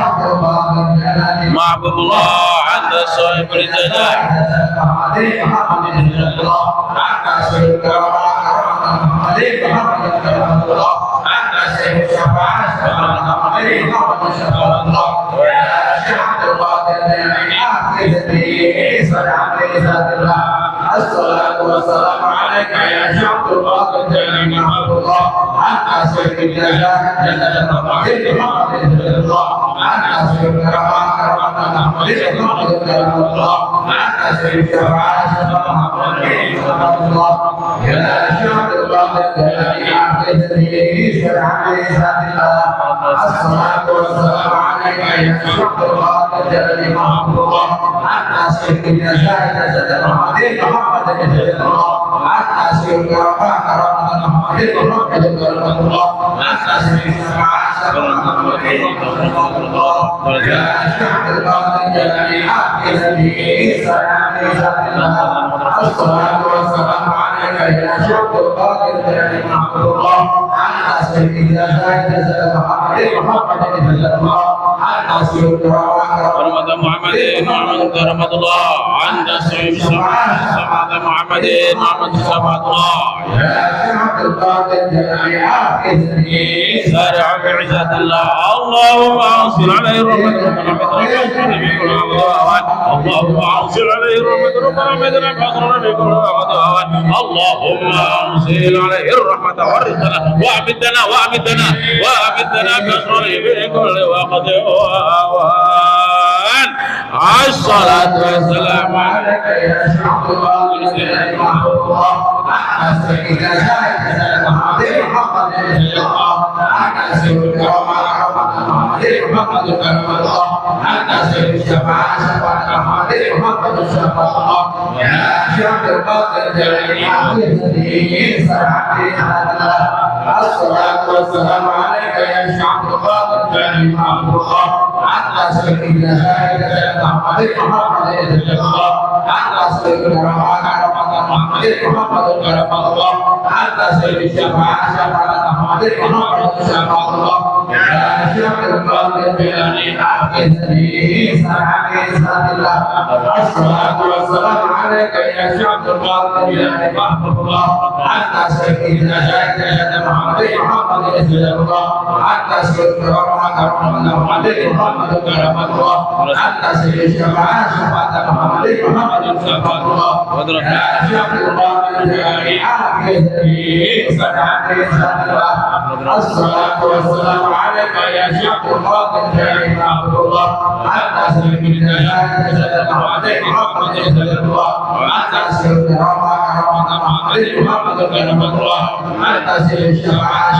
معبد الله عند صاحب الجلال الصلاة والسلام عليك يا شعب الباطل جل محمد الله أنت سيد الجزاء جل محمد الله أنت سيد الرحمن محمد الله أنت سيد الشفاعة محمد الله يا شعب الباطل جل محمد الله الصلاة والسلام عليك يا شعب الباطل جل محمد الله أنت سيد الجزاء جل محمد الله أنت سيد الرحمن محمد الله أنت سيد الشفاعة محمد الله يا شعب الباطل جل الصلاة والسلام عليك يا شعب الباطل جل محمد الله أنت سيد الجزاء جل محمد الله أنت سيد الرحمن محمد رحمة الله عند سيد سماعة محمد محمد سماعة الله يا شعب الباطل جل سارع بعزة الله اللهم انصر عليه رحمة اللهم انصر عليه رحمة اللهم انزل عليه الرحمة والرزق وأمدنا بأسره في كل وقت وأوان الصلاة والسلام عليك يا شعب الباطل جل الله أنت سيد محمد الله أنت سيد الرحمن محمد الله أنت سيد الشفاعة محمد الله يا شعب الباطل جل الصلاة والسلام عليك يا شعب الباطل جل الله أنت سيد الجزائر محمد الله أنت سيد الرحمن محمد الله أنت سيد الشفاعة محمد الله يا شيخ القادر بأن أحفظني سعادة الله الصلاة والسلام عليك يا شيخ القادر بأن أحفظ الله حتى سيدنا سيدنا محمد رسول الله حتى سيدنا محمد كرم الله حتى سيدنا شفاعة محمد شفاعة الله يا شيخ القادر بأن أحفظني سعادة الله الصلاة والسلام عليك يا شيخ القادر بأن أحفظ الله حتى سيدنا سيدنا محمد رسول الله حتى سيدنا محمد كرم الله حتى سيدنا شفاعة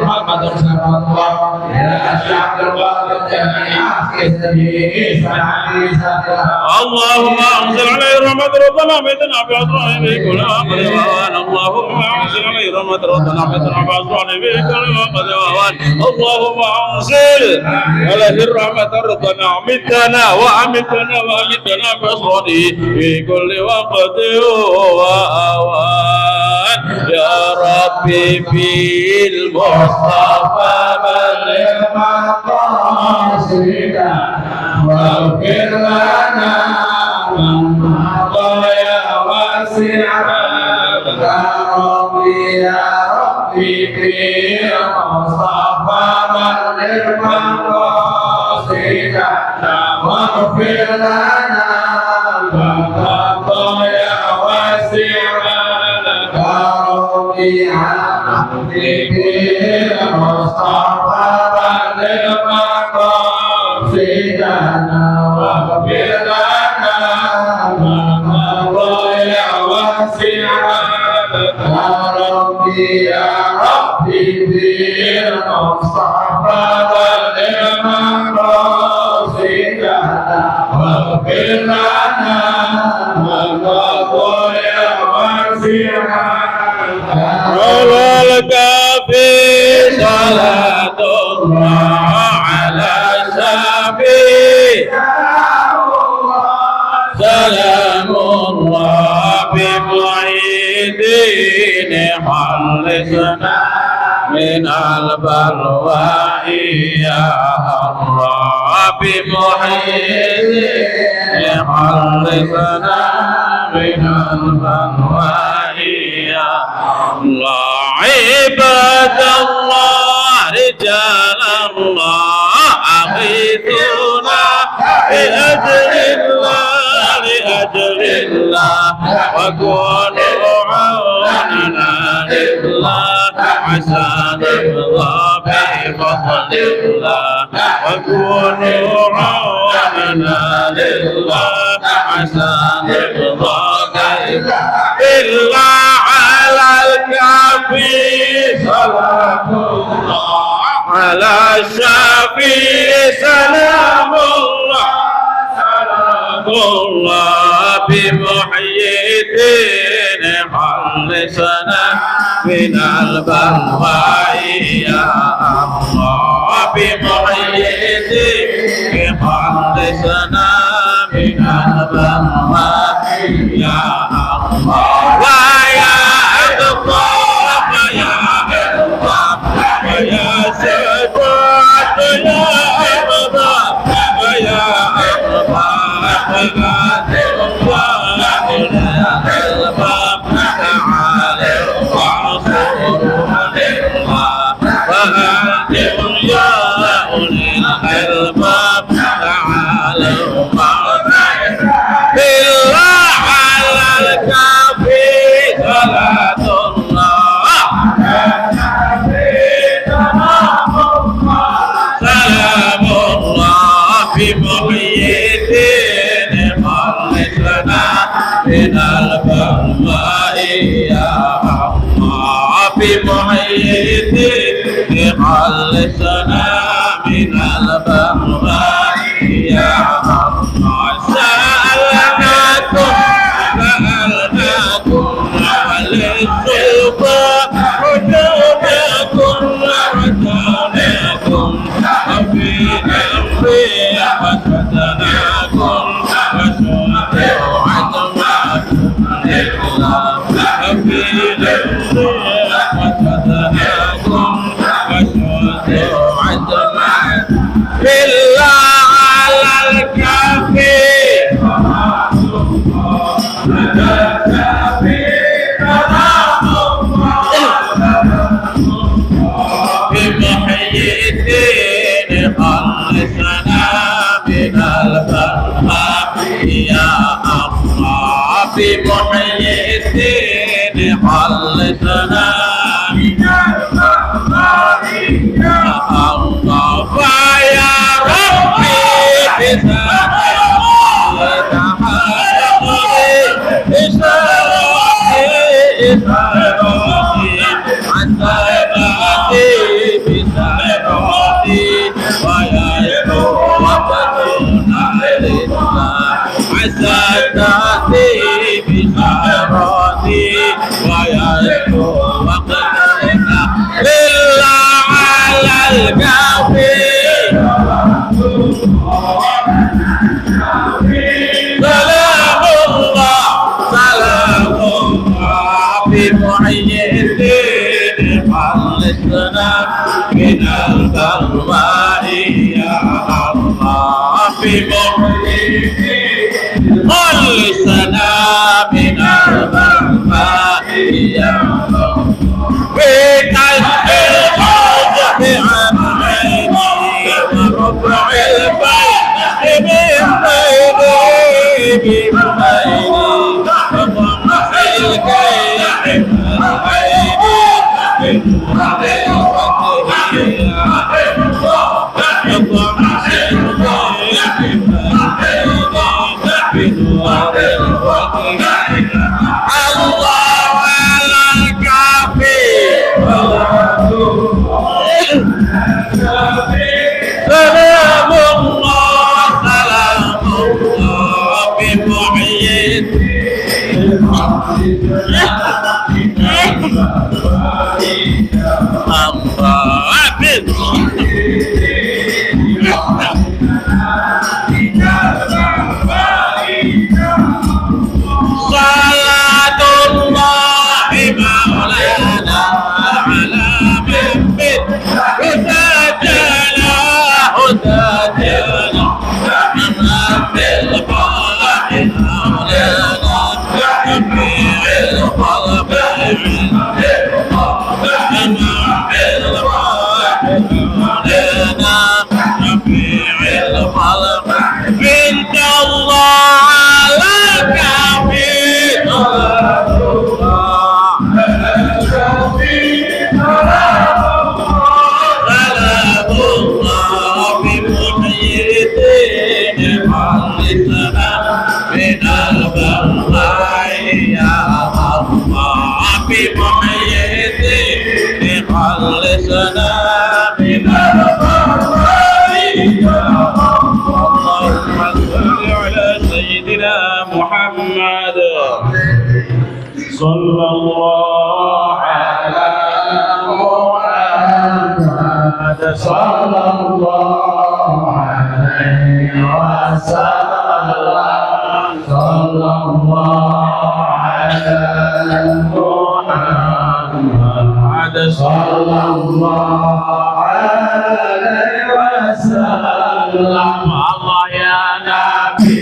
محمد شفاعة الله يا شيخ القادر بأن أحفظني سعادة الله اللهم انزل عليه رحمة ربنا بيتنا بأسرائه بكل وقت ووان اللهم انزل عليه رحمة ربنا بيتنا بأسرائه بكل وقت ووان اللهم انزل عليه الرحمة ربنا عمتنا وعمتنا بأسرائه بكل وقت ووان يا ربي بالمصطفى بلغ مقاصدنا واغفر لنا مضايا واسعا يا ربي في المصطفى بلغ مقاصدنا واغفر لنا مضايا واسعا يا ربي في المصطفى بلغ مقاصدنا واغفر لنا مضايا واسعا يا ربي في المصطفى بلغ مقاصدنا واغفر لنا مضايا واسعا على الكافي صلاة الله على سبيل سلام الله بمعيدين خلصنا من البلواء يا الله بمعيدين خلصنا من البلواء يا الله عباد الله رجال الله أغيثونا بأجل الله لأجل الله وكونوا عوننا لله عسى نرضى بفضل الله وكونوا عوننا لله عسى نرضى بالله على الكافي صلاة الله على الشافي سلام الله سلام الله بمحيي الدين خلصنا من البلواء يا الله بمحيي الدين خلصنا من البلواء يا الله ويا الله يا الله ويا سيدات يا الله ويا من البلواء يا الله بمحيي الدين خلصنا من البلواء يا الله سألناكم وللسلطان رجوناكم وفي أمري وفتناكم وسوء عظمكم لله يا الله بمحيي الدين خلصنا من البغضاء يا الله ويا ربي لله على الكافي سلام الله بمحيي الدين خلصنا من البغضاء يا الله بمحيي الدين خلصنا من البغضاء يا الله بكشف الحجب عن عيني ورفع البيت من بيني وضمح الكيح من عيني بنور الفتح يا وضمح الكيح من عيني بنور الفتح الله على الكافي سلام الله بمحيي الدين صلاة الله مولانا على من هدانا هدانا بالفرح مولانا جميع الخلق انت الله لك في سلام الله بمحيي الدين خلصنا من البغضاء يا الله بمحيي الدين خلصنا من البغضاء يا الله اللهم صل على سيدنا محمد صلى الله على محمد صلى الله عليه وسلم صلى الله على محمد صلى الله عليه وسلم الله يا نبي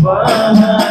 وهذا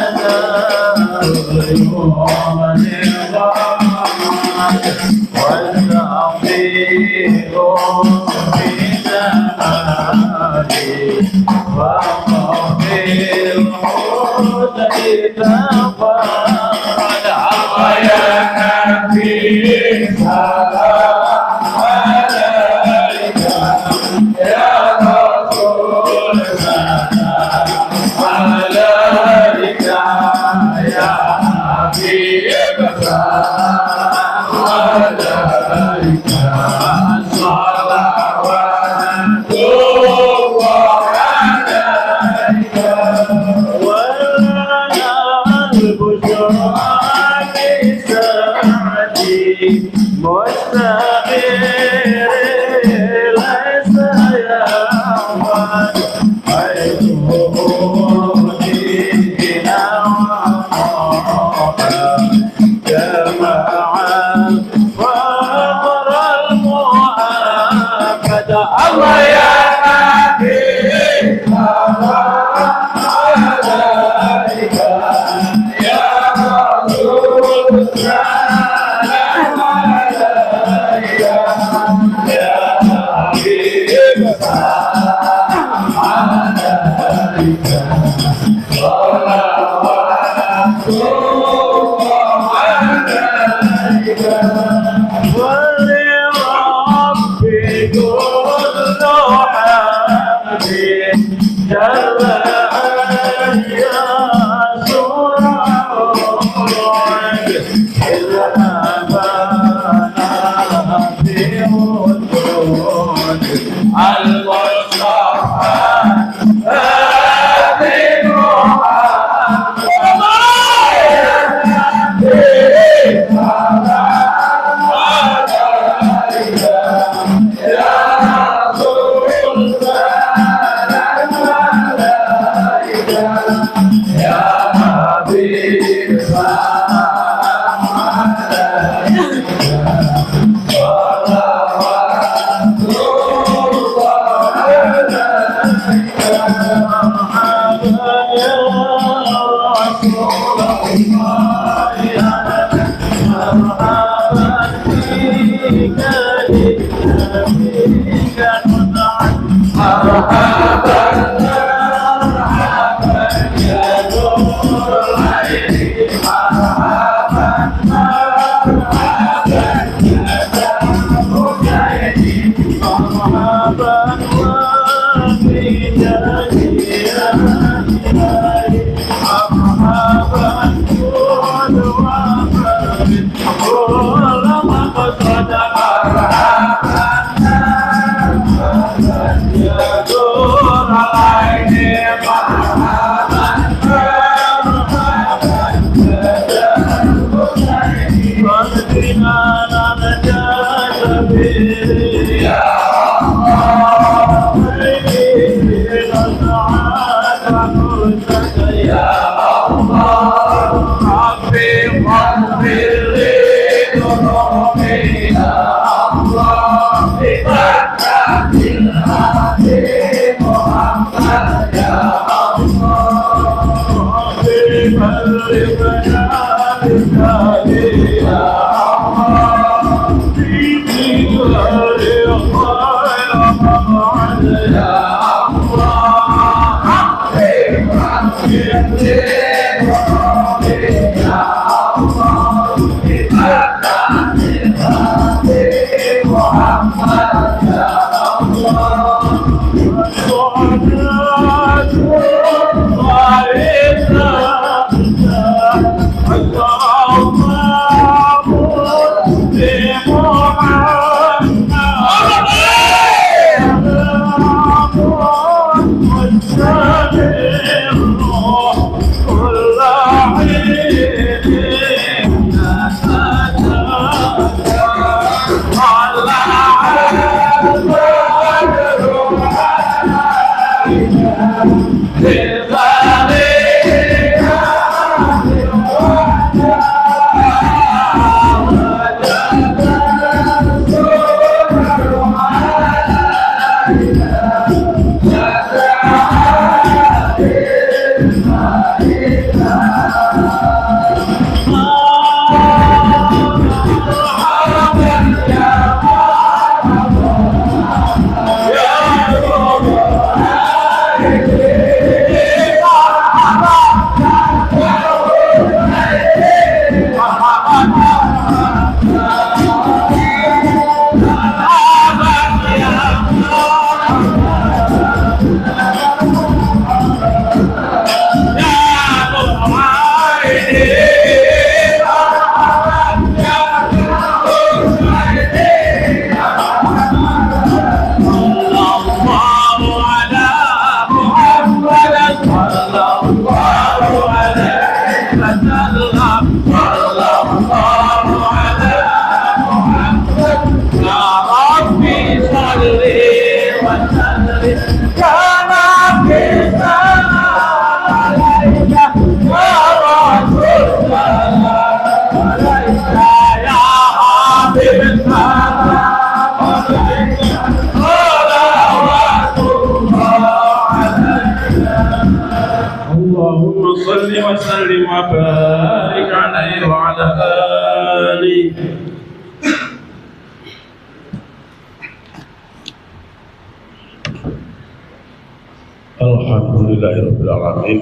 Alhamdulillahirabbil alamin.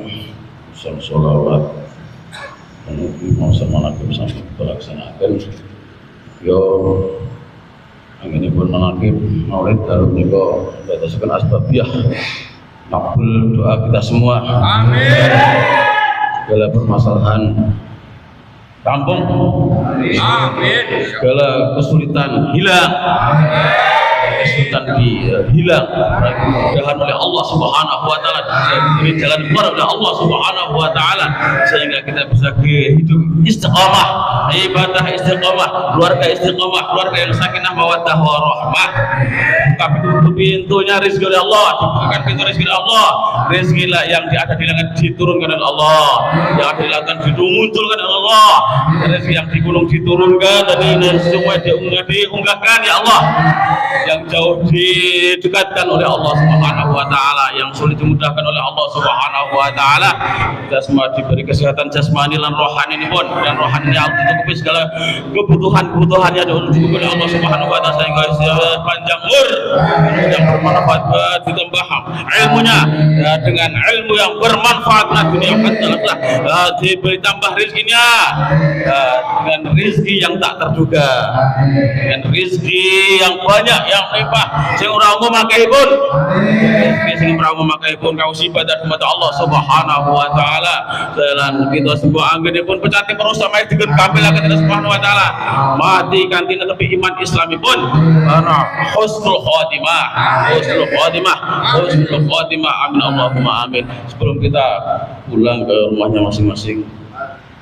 Shalawat menuju masa manakib sampai terlaksanakan. Yo anginipun manakib maulid dalam niko berdasarkan asbabiyah. Makbul doa kita semua. Amin. Segala permasalahan rampung. Amin. Segala kesulitan hilang. Kesulitan hilang, mudah-mudahan oleh Allah Subhanahu wa taala, ini jalan keluar oleh Allah Subhanahu wa taala, sehingga kita bisa hidup istiqamah, ibadah istiqamah, keluarga istiqamah, keluarga yang sakinah mawaddah warahmah. Buka pintunya rezeki oleh Allah, dibukakan pintu rezeki oleh Allah. Rezeki yang ada di langit diturunkan oleh Allah, yang ada di lautan dimunculkan oleh Allah. Rezeki yang di gunung diturunkan, dan ini semua diunggahkan ya Allah. Yang jauh didekatkan oleh Allah Subhanahu wa taala, yang sulit dimudahkan oleh Allah Subhanahu wa taala. Kita semua diberi kesehatan jasmani dan rohani ini pun, dan rohani yang mencukupi segala kebutuhan yang dicukupi oleh Allah Subhanahu wa taala, sehingga panjang umur yang bermanfaat, ditambah ilmunya ya, dengan ilmu yang bermanfaat dunia akhirat, diberi tambah rezekinya dengan rezeki yang tak terduga, dengan rezeki yang banyak, yang melimpah, sing ora umum akehipun, sing ora umum akehipun kausibah dhateng Allah Subhanahu wa taala. Dalam kita sebuah anggenipun pecati perusama dengan kamilaken Allah Subhanahu wa taala, mati kanthi netepi iman Islamipun, ana husnul khotimah, husnul khotimah, husnul khotimah. Amin Allahumma amin. Sebelum kita pulang ke rumahnya masing-masing,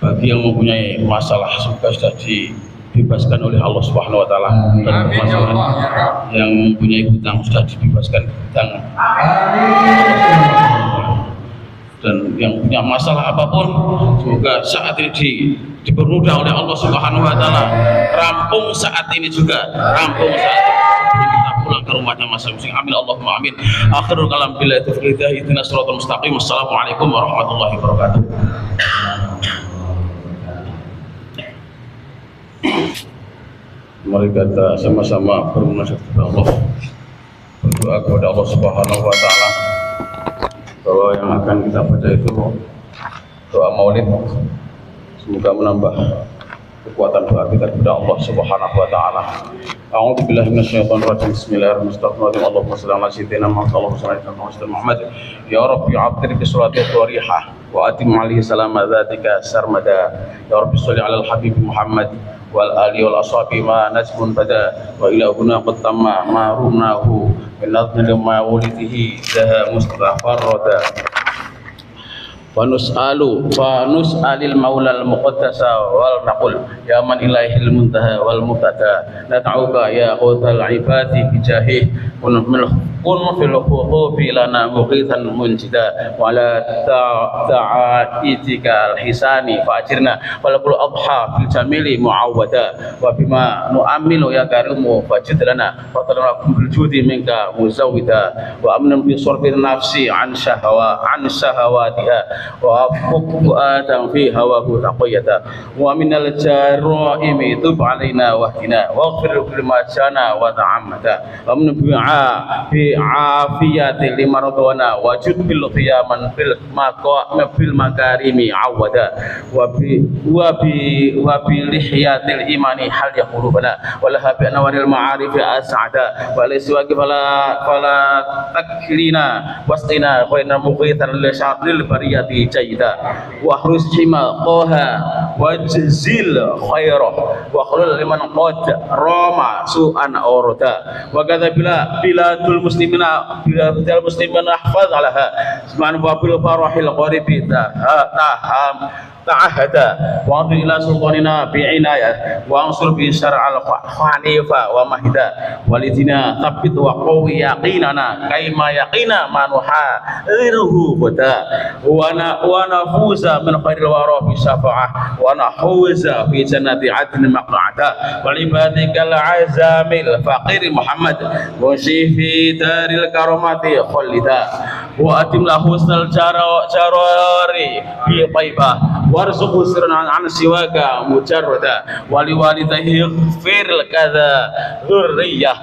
bagi yang mempunyai masalah semoga sudah dibebaskan oleh Allah Subhanahu wa taala, dan permasalahan yang mempunyai hutang sudah dibebaskan hutang, dan yang punya masalah apapun semoga saat ini dipermudah oleh Allah Subhanahu wa taala, rampung saat ini juga, rampung saat ini sebelum kita pulang ke rumahnya masing-masing. Amin Allahumma amin. Akhirul kalam billahi taufiq hidayah, ihdinas siratal mustaqim. Assalamualaikum warahmatullahi wabarakatuh. Mari kita sama-sama bermunajat kepada Allah, berdoa kepada Allah Subhanahu wa taala bahwa yang akan kita baca itu doa maulid, semoga menambah kekuatan doa kita kepada Allah Subhanahu wa taala. A'udzu billahi minasyaitonir rajim. Bismillahirrahmanirrahim. Allahumma shalli ala sayyidina Muhammad. Ya Rabbi abdir bi surati dhariha wa atim alaihi salam dzatika sarmada. Ya Rabbi shalli ala al-habib Muhammad wal ali wal ashabi ma najmun bada wa ila huna qatamma ma rumnahu min nadhmi ma wulidihi daha mustafarrada. Fanus'alil maulal muqaddasa wal naqul ya man ilaihil muntaha wal mubtada nata'uka ya qawtal ibadi bijahih kun fil khutubi lana mughithan munjida wa la ta'aitika al-hisani fa'ajirna walakul adha fil jamili mu'awwada wa bima nu'amilu ya karimu fajid lana wa talakum bil judi minka muzawwida wa amnan bi surfin nafsi an shahawatiha wa fuqatan fi hawahu taqiyata wa minal jaraimi tub alaina wahdina waghfir lima jana wa ta'ammada wa min bi afiyati limaradwana wajud bil qiyaman bil makarimi awada wa bi lihyatil imani hal yaqulubana wala habi anwaril ma'arif as'ada wa liswaqi fala taklina wasqina khayna mughithan lil bariyati jayyida wa hrus hima qaha wajzil khairah wa khulul liman qad rama su'an urda wa kadza biladul muslimina biladul muslimina ahfaz alaha man wabil farahil qaribi ta'ahada wa antu ila sultanina bi'inayah wa ansur bi syar'al khanifa wa mahida walidina thabbit wa qawi yaqinana kaima yaqina manuha iruhu bada wa nafuza min khairil wara bi syafa'ah wa nahuza fi jannati adn maq'ada wal ibadikal azamil faqir Muhammad wa fi daril karamati khallida وأتم له حسن الجرار في طيبة وارزقه سرا عن سواك مجردا ولوالديه اغفر كذا ذرية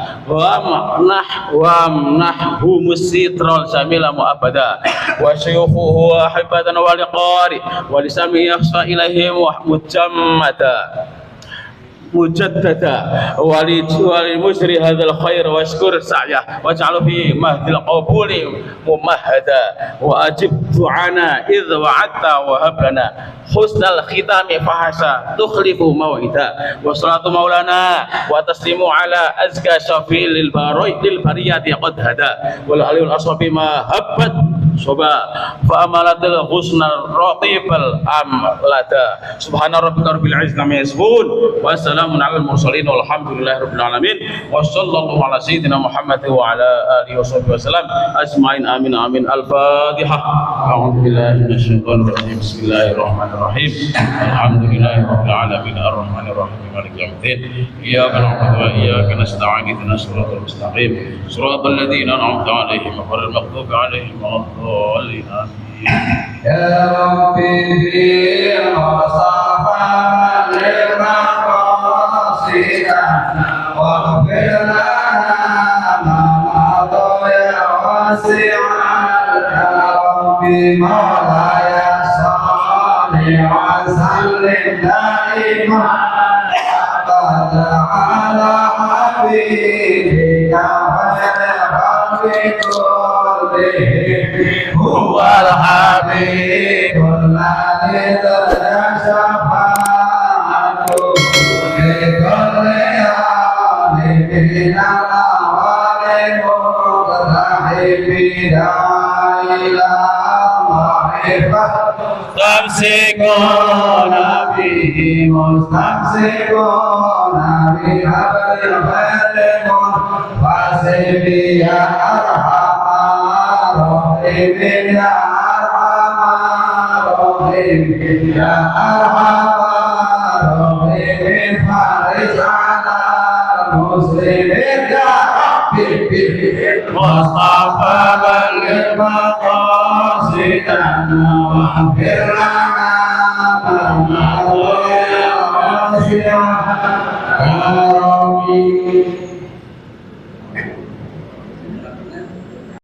وامنحهم الستر الجميل مؤبدا وشيوخه وأحبة ولقارئ ولسامه يخشى إليهم مجددا ولمجري هذا الخير واشكر سعيه واجعله في مهد القبول ممهدا واجب دعانا اذ وعدت وهب لنا حسن الختام فحسا تخلف موعدا والصلاة مولانا وتسليم على ازكى شفيع للبريات قد هدى والعلي الاصوب ما هبت صبا فأملت الغصن الرطيب الأملتا سبحان ربك رب العزة عما يصفون والسلام على المرسلين والحمد لله رب العالمين وصلى الله على سيدنا محمد وعلى آله وصحبه وسلم أجمعين آمين آمين الفاتحة أعوذ بالله من الشيطان الرجيم بسم الله الرحمن الرحيم الحمد لله رب العالمين الرحمن الرحيم مالك يوم الدين إياك نعبد وإياك نستعين اهدنا الصراط المستقيم صراط الذين أنعمت عليهم غير المغضوب عليهم ولا الضالين آمين يا ربي في وصفا للمقاصدنا واغفر لنا ما مضى يا واسع الكرم مولاي صل وسلم دائما أبدا على حبيبك خير خلق كلهم هو الحبيب الذي لا شفاعته لكل عالم من الأعوال مقتحم لا إله مستمسكون به مستمسكون بحبل خير منفصل يا أرحم الراحمين يا أرحم الراحمين يا أرحم الراحمين فارج على المسلمين يا ربي مصطفى بلغ مقاصدنا واغفر لنا ما مضى يا واسع كرمك